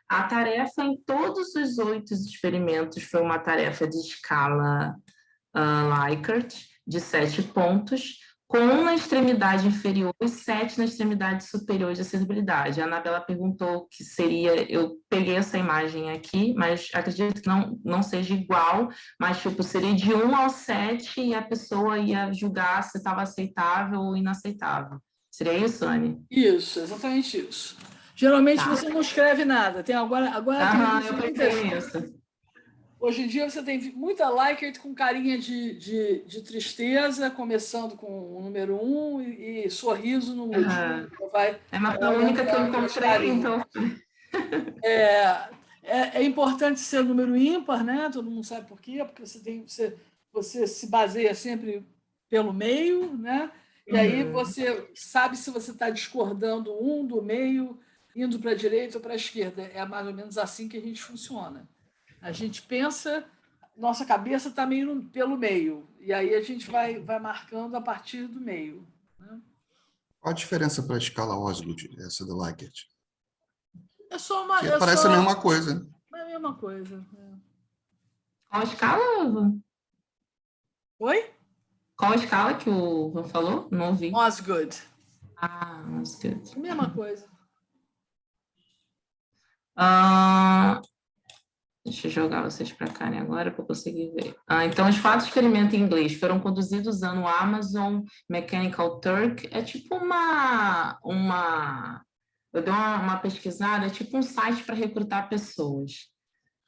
A tarefa em todos os 8 experimentos foi uma tarefa de escala Likert, de 7 pontos, com 1 na extremidade inferior e 7 na extremidade superior de acessibilidade. A Anabela perguntou que seria... Eu peguei essa imagem aqui, mas acredito que não seja igual, mas tipo, seria de 1 ao 7 e a pessoa ia julgar se estava aceitável ou inaceitável. Seria isso, Anne? Isso, exatamente isso. Geralmente você não escreve nada. Agora eu pensei nisso. Hoje em dia você tem muita Likert com carinha de tristeza, começando com o número 1 e sorriso no último. Mas a única que eu encontrei, então... É importante ser número ímpar, né? Todo mundo sabe por quê, porque você se baseia sempre pelo meio, né? E aí você sabe se você está discordando do meio, indo para a direita ou para a esquerda. É mais ou menos assim que a gente funciona. A gente pensa, nossa cabeça está meio pelo meio, e aí a gente vai marcando a partir do meio. Né? Qual a diferença para a escala Osgood, essa do Likert? É só uma... Parece a mesma coisa. É a mesma coisa. Qual a escala? Oi? Qual a escala que o Van falou? Não ouvi. Osgood. Osgood. Mesma coisa. Deixa eu jogar vocês para cá agora para eu conseguir ver. Então, os 4 experimentos em inglês foram conduzidos usando o Amazon Mechanical Turk. É tipo eu dei uma pesquisada, é tipo um site para recrutar pessoas.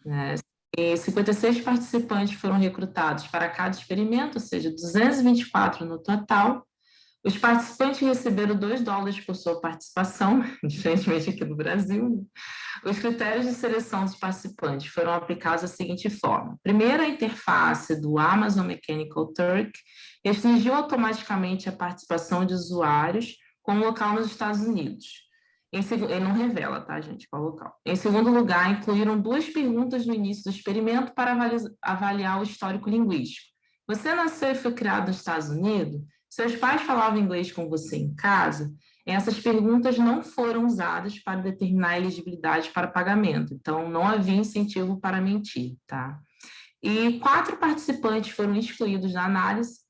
Né? E 56 participantes foram recrutados para cada experimento, ou seja, 224 no total. Os participantes receberam $2 por sua participação, diferentemente aqui no Brasil. Os critérios de seleção dos participantes foram aplicados da seguinte forma. Primeiro, a interface do Amazon Mechanical Turk restringiu automaticamente a participação de usuários com um local nos Estados Unidos. Ele não revela, tá, gente, qual local. Em segundo lugar, incluíram 2 perguntas no início do experimento para avaliar o histórico linguístico. Você nasceu e foi criado nos Estados Unidos? Seus pais falavam inglês com você em casa? Essas perguntas não foram usadas para determinar a elegibilidade para pagamento, então não havia incentivo para mentir, tá? E 4 participantes foram excluídos da análise,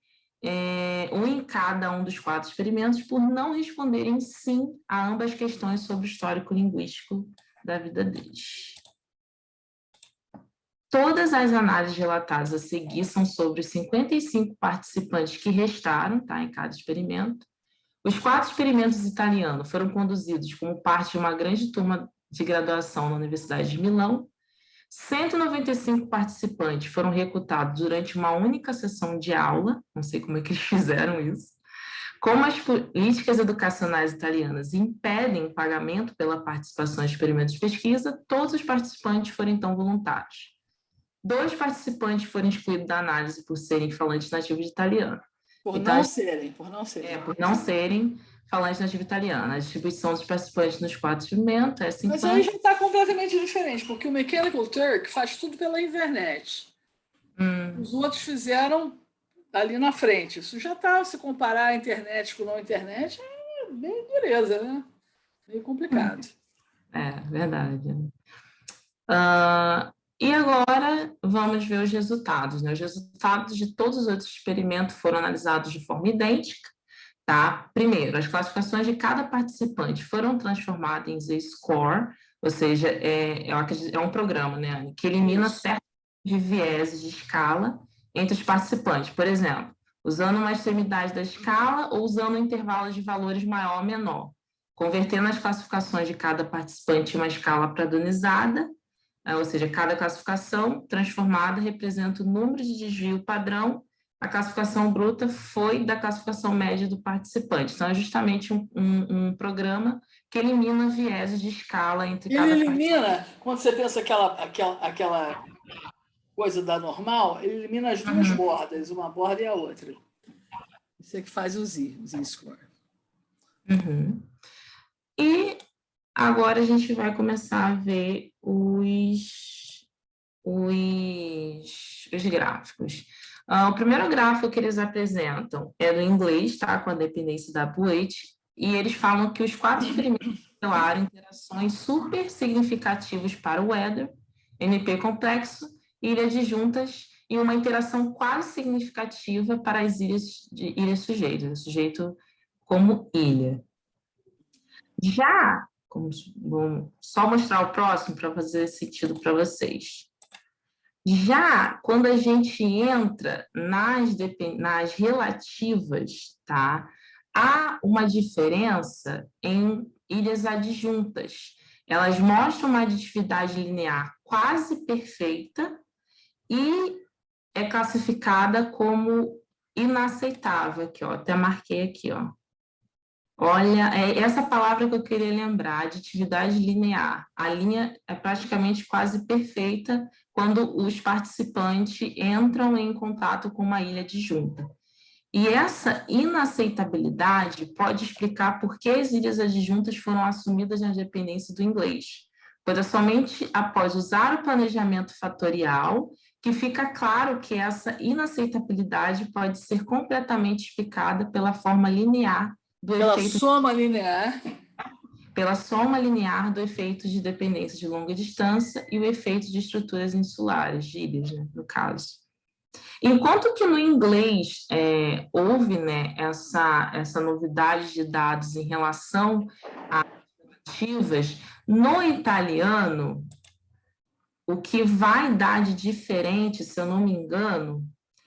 um em cada um dos 4 experimentos, por não responderem sim a ambas questões sobre o histórico linguístico da vida deles. Todas as análises relatadas a seguir são sobre os 55 participantes que restaram, tá, em cada experimento. Os 4 experimentos italianos foram conduzidos como parte de uma grande turma de graduação na Universidade de Milão. 195 participantes foram recrutados durante uma única sessão de aula, não sei como é que eles fizeram isso. Como as políticas educacionais italianas impedem o pagamento pela participação em experimentos de pesquisa, todos os participantes foram então voluntários. 2 participantes foram excluídos da análise por serem falantes nativos de italiano. Por não serem. Por não serem falantes nativos italiano. A distribuição dos participantes nos 4 experimentos é 50. Mas aí já está completamente diferente, porque o Mechanical Turk faz tudo pela internet. Os outros fizeram ali na frente. Isso já está, se comparar a internet com não internet, é bem dureza, né? Meio complicado. É, verdade. E agora vamos ver os resultados, né? Os resultados de todos os outros experimentos foram analisados de forma idêntica, tá? Primeiro, as classificações de cada participante foram transformadas em Z-score, ou seja, é um programa, né, que elimina certos de vieses de escala entre os participantes. Por exemplo, usando uma extremidade da escala ou usando um intervalo de valores maior ou menor, convertendo as classificações de cada participante em uma escala padronizada, ou seja, cada classificação transformada representa o número de desvio padrão. A classificação bruta foi da classificação média do participante. Então, é justamente um programa que elimina vieses de escala entre cada participante. Ele elimina, quando você pensa aquela coisa da normal, ele elimina as 2 bordas, uma borda e a outra. Isso é que faz o Z-score. E agora a gente vai começar a ver os gráficos. O primeiro gráfico que eles apresentam é do inglês, tá? Com a dependência da PUH, e eles falam que os 4 experimentos revelaram interações super significativas para o weather, MP complexo, ilha de juntas, e uma interação quase significativa para as ilhas sujeitas, sujeito como ilha. Já, vou só mostrar o próximo para fazer sentido para vocês. Já quando a gente entra nas relativas, tá? Há uma diferença em ilhas adjuntas. Elas mostram uma aditividade linear quase perfeita e é classificada como inaceitável. Aqui, ó, até marquei aqui, ó. Olha, é essa palavra que eu queria lembrar, aditividade linear. A linha é praticamente quase perfeita quando os participantes entram em contato com uma ilha adjunta. E essa inaceitabilidade pode explicar por que as ilhas adjuntas foram assumidas na dependência do inglês, pois é somente após usar o planejamento fatorial que fica claro que essa inaceitabilidade pode ser completamente explicada pela forma linear pela soma linear do efeito de dependência de longa distância e o efeito de estruturas insulares, de ilhas, né, no caso. Enquanto que no inglês houve, né, essa novidade de dados em relação a relativas, no italiano, o que vai dar de diferente, se eu não me engano,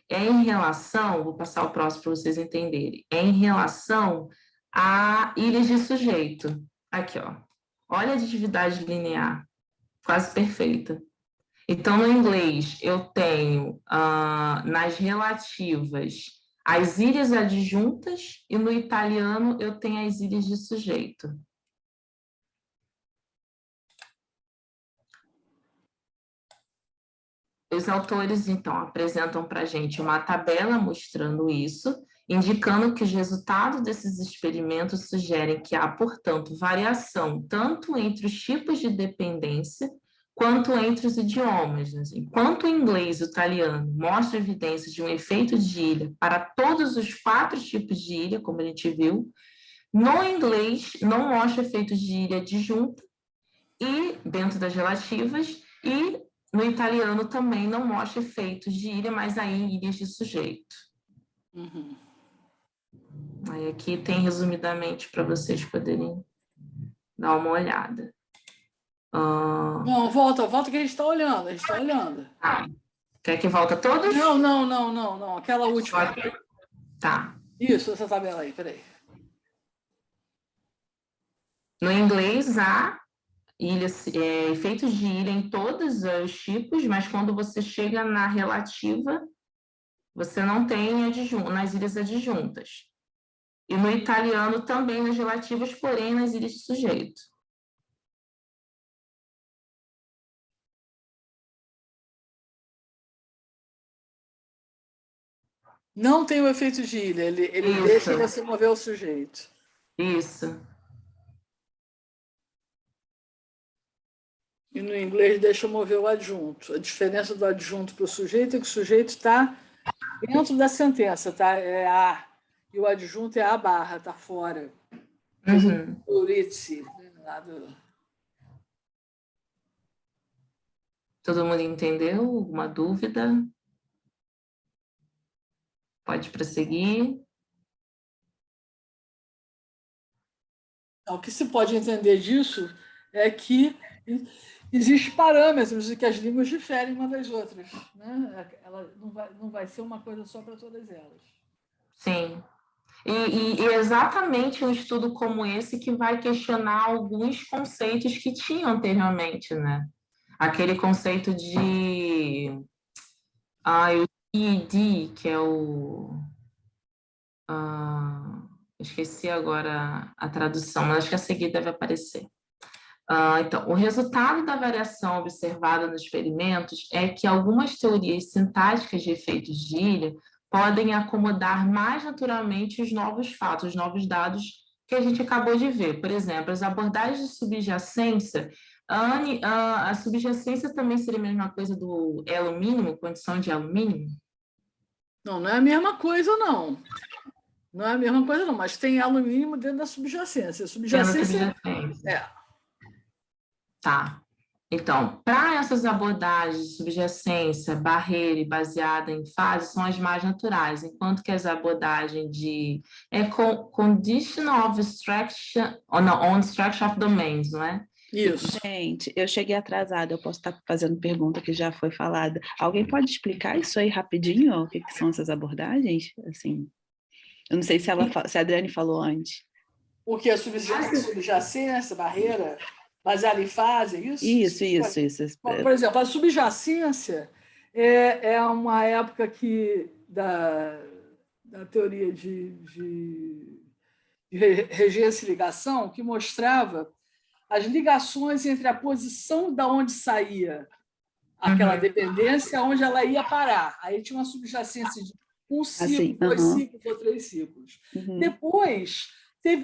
é em relação, vou passar o próximo para vocês entenderem, é em relação a ilhas de sujeito. Aqui, ó. Olha a aditividade linear, quase perfeita. Então, no inglês, eu tenho nas relativas as ilhas adjuntas e no italiano eu tenho as ilhas de sujeito. Os autores, então, apresentam para a gente uma tabela mostrando isso, indicando que os resultados desses experimentos sugerem que há, portanto, variação tanto entre os tipos de dependência quanto entre os idiomas. Enquanto o inglês e o italiano mostram evidências de um efeito de ilha para todos os 4 tipos de ilha, como a gente viu, no inglês não mostra efeitos de ilha adjunta e dentro das relativas, e no italiano também não mostra efeitos de ilha, mas aí ilhas de sujeito. Aí aqui tem resumidamente para vocês poderem dar uma olhada. Não, volta que a gente está olhando, Tá. Quer que volta todos? Não, aquela última. Tá. Isso, essa tabela aí, peraí. No inglês, há efeitos de ilha em todos os tipos, mas quando você chega na relativa, você não tem nas ilhas adjuntas. E no italiano também nas relativas, porém nas ilhas de sujeito. Não tem o efeito de ilha, ele deixa você mover o sujeito. Isso. E no inglês deixa mover o adjunto. A diferença do adjunto para o sujeito é que o sujeito está dentro da sentença, tá? É a. E o adjunto é a barra, está fora. Euritse, lá do... Todo mundo entendeu? Alguma dúvida? Pode prosseguir. O que se pode entender disso é que existem parâmetros e que as línguas diferem uma das outras. Né? Ela não vai ser uma coisa só para todas elas. Sim. E exatamente um estudo como esse que vai questionar alguns conceitos que tinham anteriormente, né? Aquele conceito de o ED, que é o... esqueci agora a tradução, mas acho que a seguir deve aparecer. Então, o resultado da variação observada nos experimentos é que algumas teorias sintáticas de efeitos de ilha podem acomodar mais naturalmente os novos fatos, os novos dados que a gente acabou de ver. Por exemplo, as abordagens de subjacência. A subjacência também seria a mesma coisa do elo mínimo, condição de elo mínimo? Não é a mesma coisa, não. Não é a mesma coisa, não, mas tem elo mínimo dentro da subjacência. Subjacência. Tá. Então, para essas abordagens de subjacência, barreira e baseada em fase são as mais naturais, enquanto que as abordagens de conditional of structure, on structure of domains, não é? Isso. Gente, eu cheguei atrasada, eu posso estar fazendo pergunta que já foi falada. Alguém pode explicar isso aí rapidinho? O que são essas abordagens? Assim, eu não sei se a Adriane falou antes. O que é subjacência, barreira, baseada em fase, é isso? Isso. Por exemplo, a subjacência é uma época da teoria de regência e ligação que mostrava as ligações entre a posição da onde saía aquela dependência, onde ela ia parar. Aí tinha uma subjacência de um ciclo, 2 ciclos ou 3 ciclos. Depois,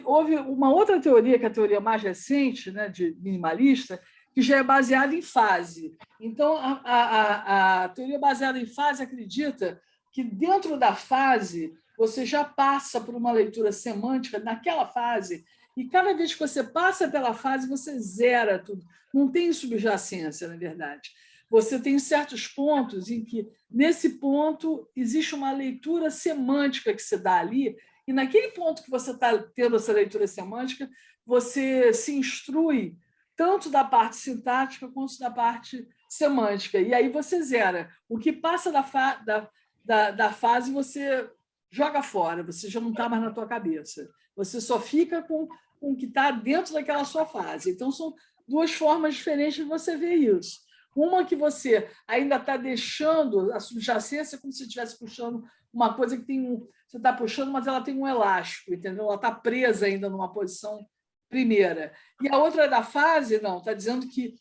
houve uma outra teoria, que é a teoria mais recente, né, de minimalista, que já é baseada em fase. Então, a teoria baseada em fase acredita que dentro da fase você já passa por uma leitura semântica naquela fase, e cada vez que você passa pela fase, você zera tudo. Não tem subjacência, na verdade. Você tem certos pontos em que, nesse ponto, existe uma leitura semântica que se dá ali, e naquele ponto que você está tendo essa leitura semântica, você se instrui tanto da parte sintática quanto da parte semântica. E aí você zera. O que passa da fase, você joga fora, você já não está mais na tua cabeça. Você só fica com o que está dentro daquela sua fase. Então, são 2 formas diferentes de você ver isso. Uma que você ainda está deixando a subjacência como se estivesse puxando uma coisa que tem você está puxando, mas ela tem um elástico, entendeu? Ela está presa ainda numa posição primeira. E a outra da fase, não, está dizendo que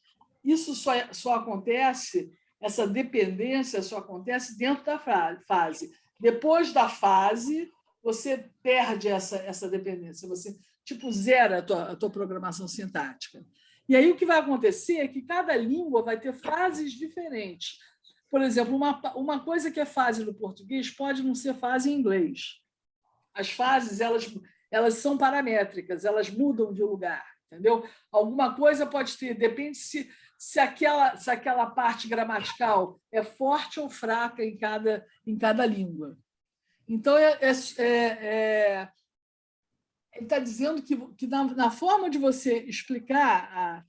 isso só acontece, essa dependência só acontece dentro da fase. Depois da fase, você perde essa dependência, você zera a tua programação sintática. E aí o que vai acontecer é que cada língua vai ter fases diferentes. Por exemplo, uma coisa que é fase no português pode não ser fase em inglês. As fases, elas são paramétricas, elas mudam de lugar, entendeu? Alguma coisa pode ter, depende se aquela parte gramatical é forte ou fraca em cada língua. Então, ele está dizendo que na forma de você explicar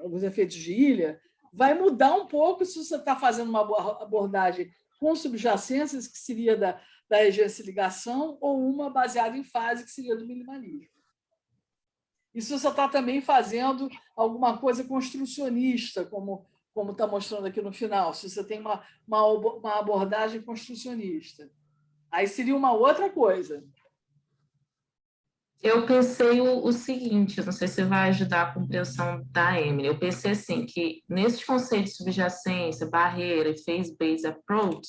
os efeitos de ilha, vai mudar um pouco se você está fazendo uma abordagem com subjacências, que seria da regência e ligação, ou uma baseada em fase, que seria do minimalismo. E se você está também fazendo alguma coisa construcionista, como está mostrando aqui no final, se você tem uma abordagem construcionista. Aí seria uma outra coisa. Eu pensei o seguinte, não sei se vai ajudar a compreensão da Emily. Eu pensei assim, que nesses conceitos de subjacência, barreira e phase-based approach,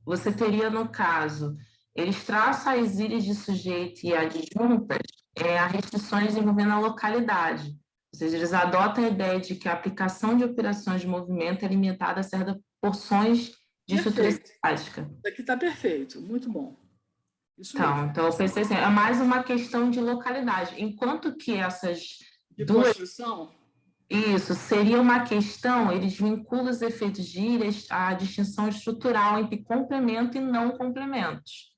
você teria, no caso, eles traçam as ilhas de sujeito e adjuntas a restrições envolvendo a localidade. Ou seja, eles adotam a ideia de que a aplicação de operações de movimento é limitada a certas porções de estrutura estática. Isso aqui está perfeito, muito bom. Isso então, eu pensei assim, é mais uma questão de localidade, enquanto que essas de construção? Isso, seria uma questão, eles vinculam os efeitos de ilhas à distinção estrutural entre complemento e não complementos.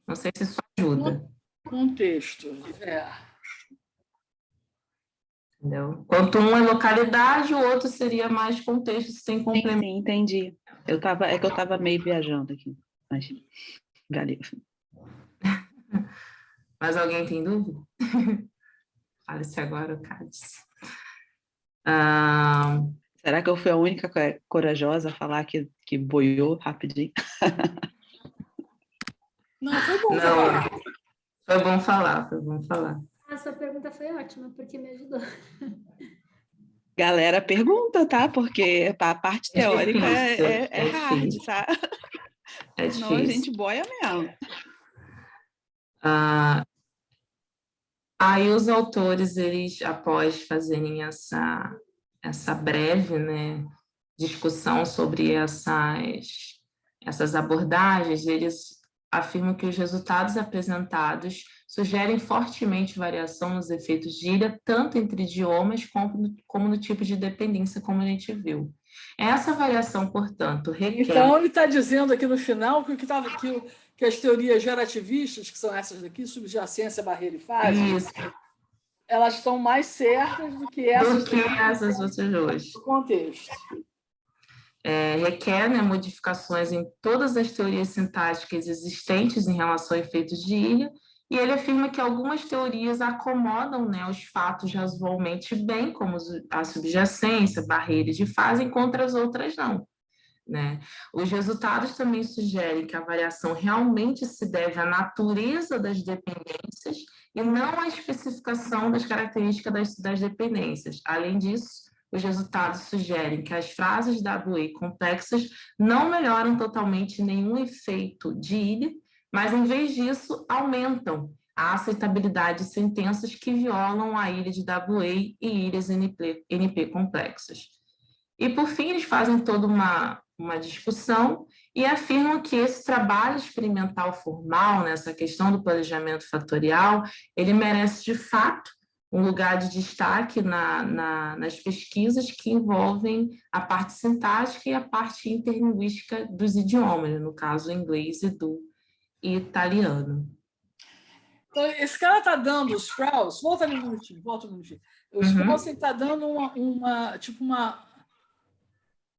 Não sei se isso ajuda. Contexto, Entendeu? Enquanto um é localidade, o outro seria mais contexto sem complemento. Sim, entendi. É que eu estava meio viajando aqui, mas valeu. Mas alguém tem dúvida? Fale-se agora, Cádiz. Será que eu fui a única corajosa a falar que boiou rapidinho? Não, foi bom falar. Foi bom falar, foi bom falar. A sua pergunta foi ótima, porque me ajudou. Galera, pergunta, tá? Porque a parte teórica é hard, tá? É Senão a difícil. gente boia mesmo. Aí os autores, eles, após fazerem essa breve, né, discussão sobre essas abordagens, eles afirmam que os resultados apresentados sugerem fortemente variação nos efeitos de ilha, tanto entre idiomas como no tipo de dependência, como a gente viu. Essa variação, portanto, requer... Então, ele está dizendo aqui no final que as teorias gerativistas, que são essas daqui, subjacência, barreira e fase, elas estão mais certas do que essas outras duas. No contexto. Requer, né, modificações em todas as teorias sintáticas existentes em relação a efeitos de ilha, e ele afirma que algumas teorias acomodam, né, os fatos razoavelmente bem, como a subjacência, barreiras de fase, enquanto as outras não. Né? Os resultados também sugerem que a variação realmente se deve à natureza das dependências e não à especificação das características das dependências. Além disso, os resultados sugerem que as frases WA complexas não melhoram totalmente nenhum efeito de ilha, mas, em vez disso, aumentam a aceitabilidade de sentenças que violam a ilha de WA e ilhas NP complexas. E, por fim, eles fazem toda uma discussão e afirmam que esse trabalho experimental formal, nessa questão do planejamento fatorial, ele merece, de fato, um lugar de destaque nas pesquisas que envolvem a parte sintática e a parte interlinguística dos idiomas, no caso, o inglês e do italiano. Então, esse cara está dando, o Strauss, volta um minutinho. O Strauss está dando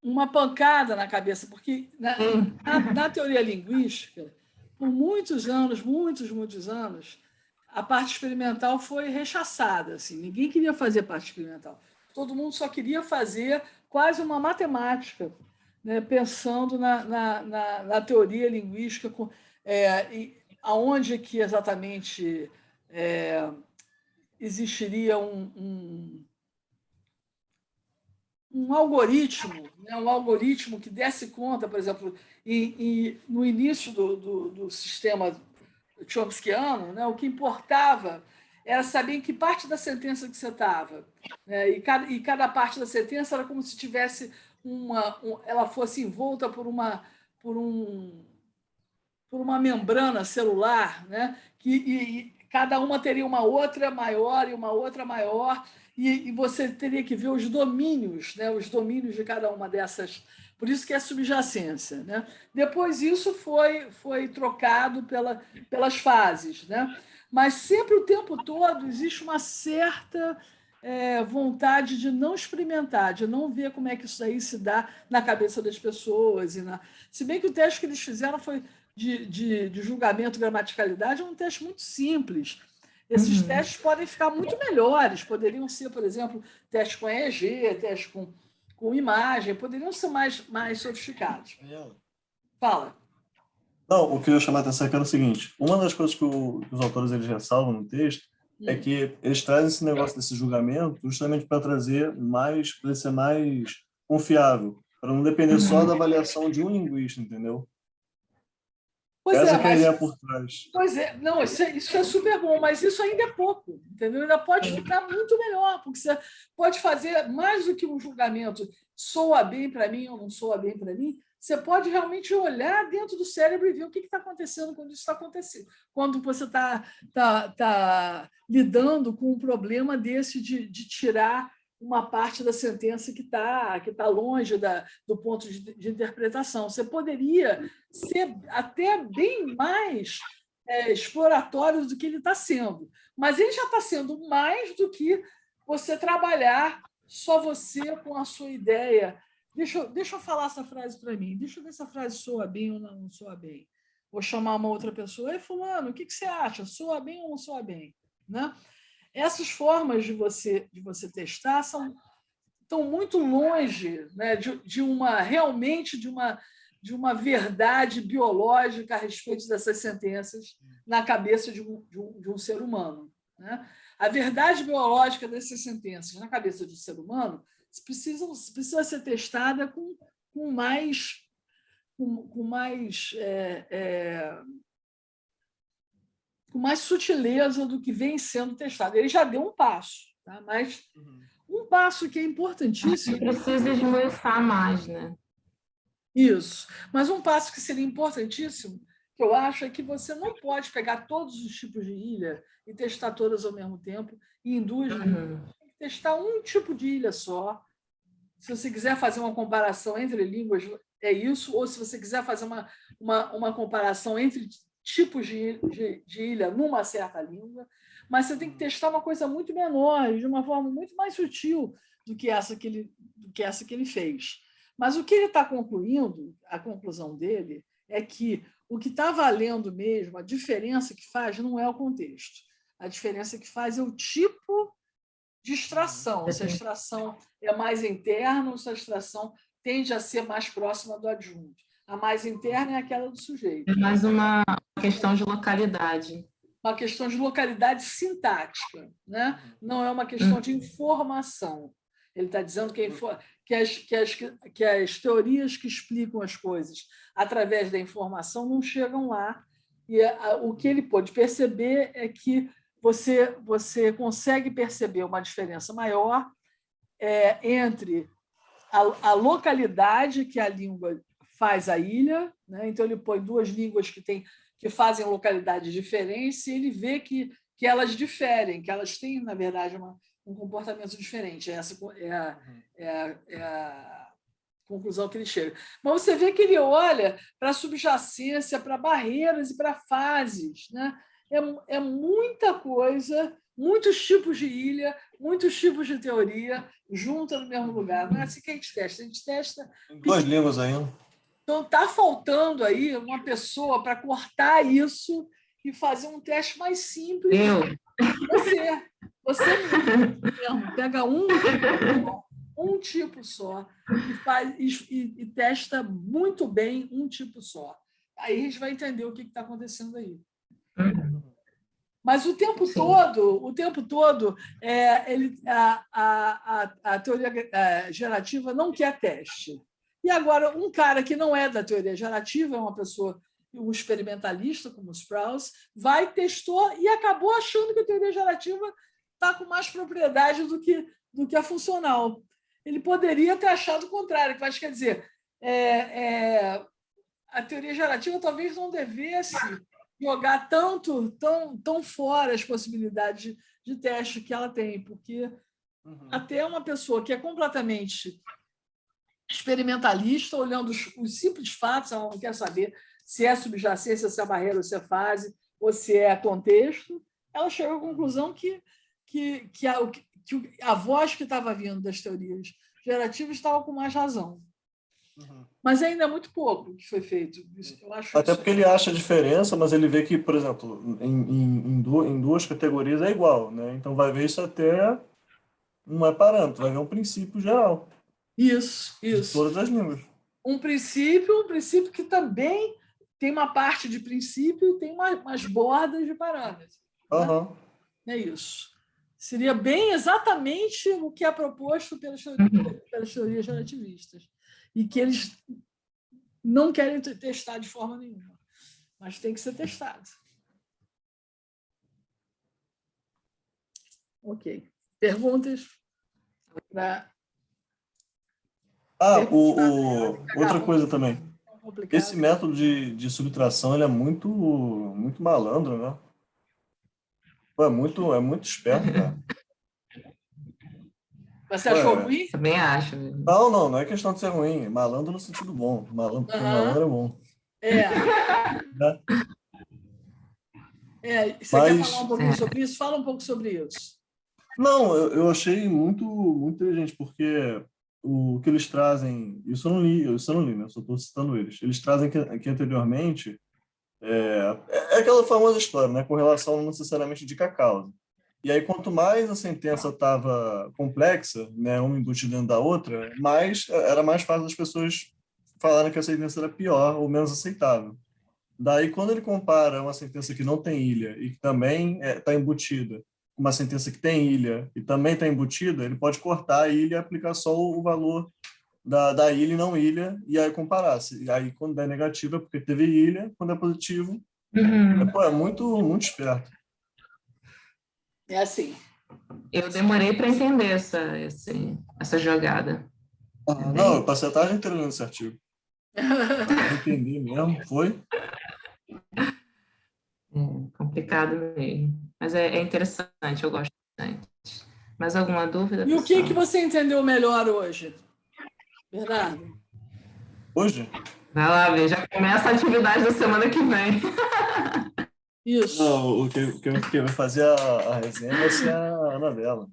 uma pancada na cabeça, porque na teoria linguística, por muitos anos, a parte experimental foi rechaçada. Assim, ninguém queria fazer parte experimental. Todo mundo só queria fazer quase uma matemática, né, pensando na teoria linguística, aonde que exatamente existiria um algoritmo, né, um algoritmo que desse conta, por exemplo, no início do sistema chomskiano, né, o que importava era saber em que parte da sentença que você estava, né, e cada parte da sentença era como se tivesse ela fosse envolta por uma membrana celular, né, e cada uma teria uma outra maior e uma outra maior, e você teria que ver os domínios, né, os domínios de cada uma dessas Por isso que é subjacência, né? Depois isso foi trocado pelas fases, né? Mas sempre o tempo todo existe uma certa vontade de não experimentar, de não ver como é que isso aí se dá na cabeça das pessoas. Se bem que o teste que eles fizeram foi de julgamento, gramaticalidade, é um teste muito simples. Esses testes podem ficar muito melhores, poderiam ser, por exemplo, teste com EEG, teste com imagem, poderiam ser mais sofisticados. Fala. Não, o que eu ia chamar a atenção é que era o seguinte, uma das coisas que os autores eles ressalvam no texto é que eles trazem esse negócio desse julgamento justamente para trazer para ser mais confiável, para não depender só da avaliação de um linguista, entendeu? Essa que é a ideia por trás. Pois é, não, isso é super bom, mas isso ainda é pouco, entendeu? Ainda pode ficar muito melhor, porque você pode fazer mais do que um julgamento, soa bem para mim ou não soa bem para mim, você pode realmente olhar dentro do cérebro e ver o que está acontecendo quando isso está acontecendo, quando você está lidando com um problema desse de tirar uma parte da sentença que tá longe do ponto de interpretação. Você poderia ser até bem mais exploratório do que ele está sendo, mas ele já está sendo mais do que você trabalhar só você com a sua ideia. Deixa eu falar essa frase para mim, deixa eu ver se a frase soa bem ou não soa bem. Vou chamar uma outra pessoa. Ei, fulano, o que você acha? Soa bem ou não soa bem? Né? Essas formas de você testar estão muito longe, né, realmente de uma verdade biológica a respeito dessas sentenças na cabeça de um ser humano. Né? A verdade biológica dessas sentenças na cabeça de um ser humano precisa ser testada com mais sutileza do que vem sendo testado. Ele já deu um passo, tá? Mas um passo que é importantíssimo. Precisa esmiuçar mais, né? Isso. Mas um passo que seria importantíssimo, que eu acho, é que você não pode pegar todos os tipos de ilha e testar todas ao mesmo tempo, e em duas línguas. Tem que testar um tipo de ilha só. Se você quiser fazer uma comparação entre línguas, é isso, ou se você quiser fazer uma comparação entre tipos de ilha numa certa língua, mas você tem que testar uma coisa muito menor, de uma forma muito mais sutil do que essa que ele fez. Mas o que ele está concluindo, a conclusão dele, é que o que está valendo mesmo, a diferença que faz não é o contexto. A diferença que faz é o tipo de extração. Se a extração é mais interna ou se a extração tende a ser mais próxima do adjunto. A mais interna é aquela do sujeito. É mais uma questão de localidade. Uma questão de localidade sintática, né? Não é uma questão de informação. Ele está dizendo que as teorias que explicam as coisas através da informação não chegam lá. E o que ele pôde perceber é que você consegue perceber uma diferença maior entre a localidade que a língua faz a ilha, né? Então ele põe duas línguas que fazem localidades diferentes e ele vê que elas diferem, que elas têm, na verdade, um comportamento diferente. Essa é a conclusão que ele chega. Mas você vê que ele olha para a subjacência, para barreiras e para fases, né? É muita coisa, muitos tipos de ilha, muitos tipos de teoria junta no mesmo lugar. Não é assim que a gente testa. Em duas línguas ainda. Então, está faltando aí uma pessoa para cortar isso e fazer um teste mais simples. Você mesmo pega um tipo só e testa muito bem um tipo só. Aí a gente vai entender o que está acontecendo aí. Mas o tempo todo, a teoria gerativa não quer teste. E agora, um cara que não é da teoria gerativa, é uma pessoa, um experimentalista, como o Sprouse, testou e acabou achando que a teoria gerativa está com mais propriedade do que a funcional. Ele poderia ter achado o contrário, mas quer dizer, a teoria gerativa talvez não devesse jogar tão fora as possibilidades de teste que ela tem, porque até uma pessoa que é completamente experimentalista, olhando os simples fatos, ela não quer saber se é subjacência, se é barreira, ou se é fase, ou se é contexto. Ela chegou à conclusão que a voz que estava vindo das teorias gerativas estava com mais razão. Mas ainda é muito pouco que foi feito. Eu acho Até porque ele acha a diferença, mas ele vê que, por exemplo, em duas categorias é igual, né? Então vai ver isso até não é parâmetro, vai ver um princípio geral. Isso. De todas as línguas. Um princípio que também tem uma parte de princípio e tem umas bordas de parâmetro. Uhum. Né? É isso. Seria bem exatamente o que é proposto pelas teorias relativistas. E que eles não querem testar de forma nenhuma. Mas tem que ser testado. Ok. Perguntas? Outra coisa também. Esse método de subtração ele é muito malandro, né? Pô, é muito esperto, cara. Você achou ruim? Também acho. Não é questão de ser ruim. Malandro no sentido bom. Malandro é bom. Você quer falar um pouquinho sobre isso? Fala um pouco sobre isso. Não, eu achei muito inteligente, porque o que eles trazem, isso eu não li, né? Eu só estou citando eles. Eles trazem que anteriormente é aquela famosa história, né? Correlação não necessariamente indica causa. E aí, quanto mais a sentença estava complexa, né, uma embutida dentro da outra, era mais fácil as pessoas falarem que a sentença era pior ou menos aceitável. Daí, quando ele compara uma sentença que não tem ilha e que também está embutida, uma sentença que tem ilha e também está embutida, ele pode cortar a ilha e aplicar só o valor da ilha e não ilha, e aí comparar. E aí, quando é negativo, é porque teve ilha, quando é positivo, é muito esperto. É assim. Eu demorei para entender essa jogada. Não, eu passei a tarde inteira lendo esse artigo. Entendi mesmo, foi? Complicado mesmo. Mas é interessante, eu gosto bastante. Mais alguma dúvida? E o que você entendeu melhor hoje, Bernardo? Hoje? Vai lá, ver, já começa a atividade da semana que vem. Isso. Não, o que vai fazer a resenha vai ser a Anabela.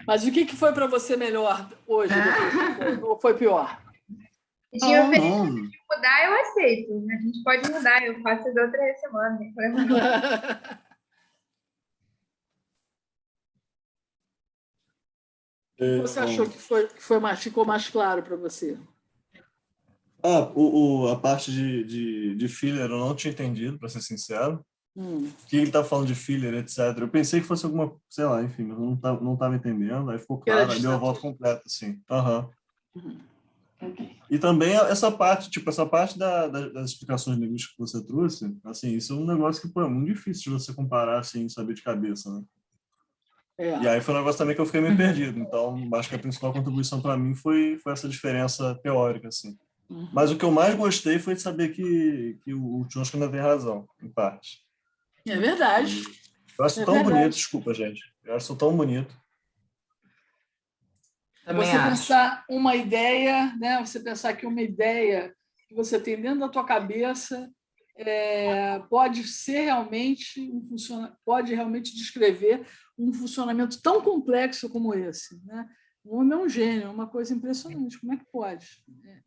Mas o que foi para você melhor hoje? Ou foi pior? Se eu mudar, eu aceito. A gente pode mudar, eu faço da outra semana. O que você achou que ficou mais claro para você? A parte de filler eu não tinha entendido, para ser sincero. O que ele tá falando de filler, etc. Eu pensei que fosse alguma, sei lá, enfim, mas eu não tava entendendo. Aí ficou claro, aí deu a volta completa, assim. E também essa parte das explicações linguísticas que você trouxe, assim, isso é um negócio que, pô, é muito difícil de você comparar, assim, saber de cabeça, né? E aí foi um negócio também que eu fiquei meio perdido. Então, acho que a principal contribuição para mim foi essa diferença teórica, assim. Mas o que eu mais gostei foi de saber que o Chomsky ainda tem razão, em parte. É verdade. Eu acho tão bonito, desculpa, gente. Eu acho tão bonito. Você pensar uma ideia, né? Você pensar que uma ideia que você tem dentro da tua cabeça pode ser realmente pode realmente descrever um funcionamento tão complexo como esse, né? O homem é um gênio, é uma coisa impressionante. Como é que pode?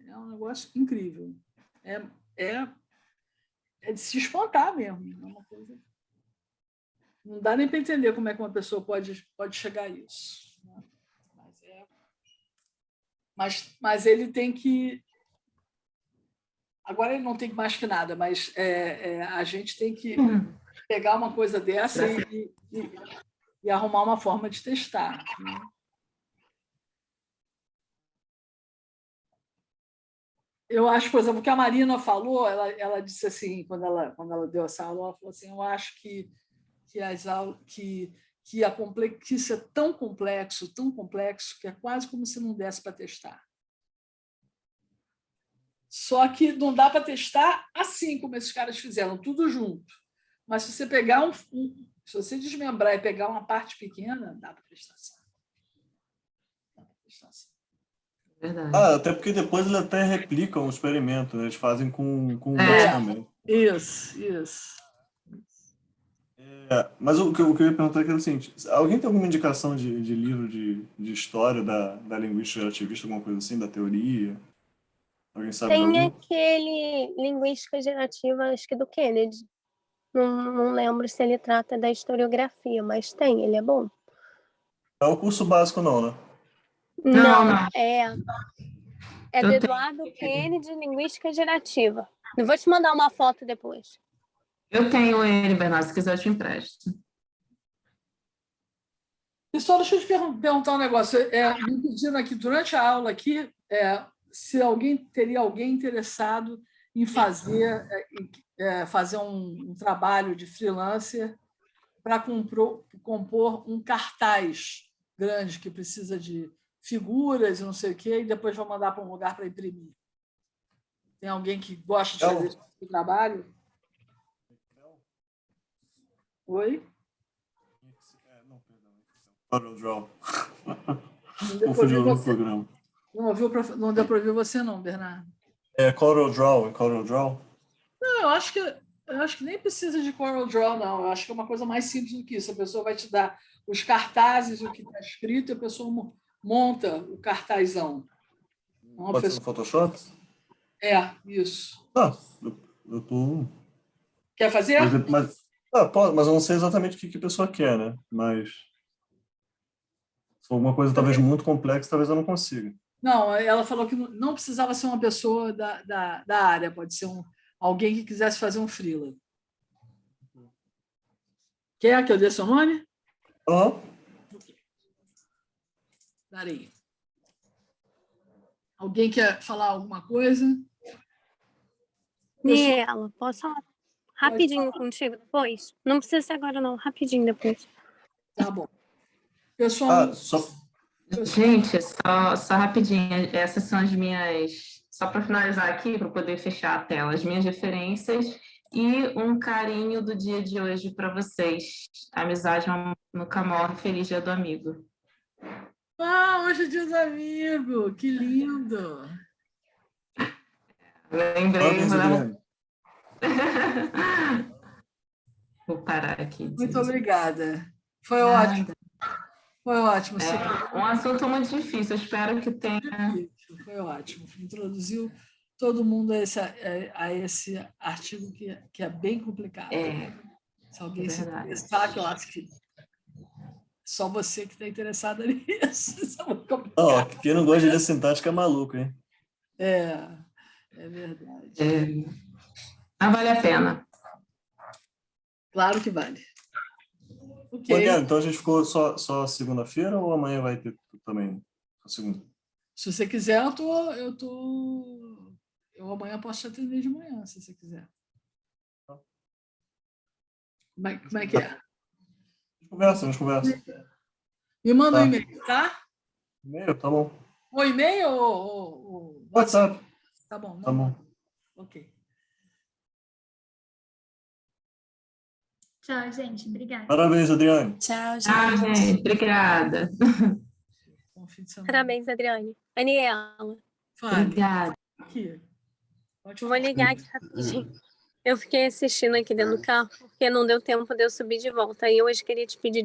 É um negócio incrível. É de se espantar mesmo. É uma coisa... Não dá nem para entender como é que uma pessoa pode chegar a isso. Né? Mas ele tem que... Agora ele não tem mais que nada, mas a gente tem que pegar uma coisa dessa e arrumar uma forma de testar. Né? Eu acho, por exemplo, que a Marina falou, ela disse assim, quando ela deu essa aula, ela falou assim, eu acho que as aulas que isso é tão complexo, que é quase como se não desse para testar. Só que não dá para testar assim como esses caras fizeram, tudo junto. Mas se você pegar se você desmembrar e pegar uma parte pequena, dá para testar assim. Verdade. Até porque depois eles até replicam o experimento, né? Eles fazem com humanos É. também. Isso. Mas o que eu ia perguntar é o seguinte: alguém tem alguma indicação de livro de história da linguística gerativista, alguma coisa assim, da teoria? Alguém sabe de Tem algum? aquele Linguística Gerativa, acho que do Kennedy. Não lembro se ele trata da historiografia, mas tem, ele é bom. Não é o curso básico, não, né? Não, não. é Eu do tenho. Eduardo Kennedy, Linguística Gerativa. Eu vou te mandar uma foto depois. Eu tenho ele, Bernardo, se quiser eu te empresto. Pessoal, deixa eu te perguntar um negócio. Me pediram aqui, durante a aula aqui, se teria alguém interessado em fazer um trabalho de freelancer para compor um cartaz grande que precisa de figuras e não sei o quê, e depois vou mandar para um lugar para imprimir. Tem alguém que gosta de fazer esse trabalho? Oi? CorelDRAW. Não deu para ouvir você. Não deu para ouvir você, não, Bernardo. É CorelDRAW. Não, eu acho que nem precisa de CorelDRAW, não. Eu acho que é uma coisa mais simples do que isso. A pessoa vai te dar os cartazes, o que está escrito, e a pessoa monta o cartazão. Pode ser no Photoshop? Isso. Eu tô... Quer fazer? Mas eu não sei exatamente o que a pessoa quer, né? Mas se for alguma coisa talvez muito complexa, talvez eu não consiga. Não, ela falou que não precisava ser uma pessoa da área, pode ser alguém que quisesse fazer um freela. Quer que eu dê seu nome? Darei. Alguém quer falar alguma coisa? Niela, posso falar rapidinho contigo depois? Não precisa ser agora, não. Rapidinho depois. Tá bom. Pessoal... Gente, só rapidinho. Essas são as minhas... Só para finalizar aqui, para poder fechar a tela. As minhas referências e um carinho do dia de hoje para vocês. Amizade nunca morre. Feliz Dia do Amigo. Hoje é Dia do Amigo! Que lindo! Lembrei. Vou parar aqui. Muito obrigada. Foi ótimo. Foi ótimo. Um assunto muito difícil. Eu espero que tenha... Foi ótimo. Introduziu todo mundo a esse artigo que é bem complicado. Se alguém se interessar, que eu acho que só você que está interessada nisso. Isso é muito complicado. Quem não gosta de ler sintática é maluco, hein? É verdade. Mas vale a pena. Claro que vale. Então a gente ficou só segunda-feira ou amanhã vai ter também a segunda? Se você quiser, eu amanhã posso te atender de manhã, se você quiser. Como é que é? A gente conversa. Me manda um e-mail, tá? E-mail, tá bom. O e-mail ou WhatsApp? Tá bom. Tá bom. Ok. Tchau, gente. Obrigada. Parabéns, Adriane. Tchau, gente. Obrigada. Bom fim de semana. Parabéns, Adriane. Aniela. Obrigada. Vou ligar aqui rapidinho. Eu fiquei assistindo aqui dentro do carro porque não deu tempo de eu subir de volta. Aí eu hoje queria te pedir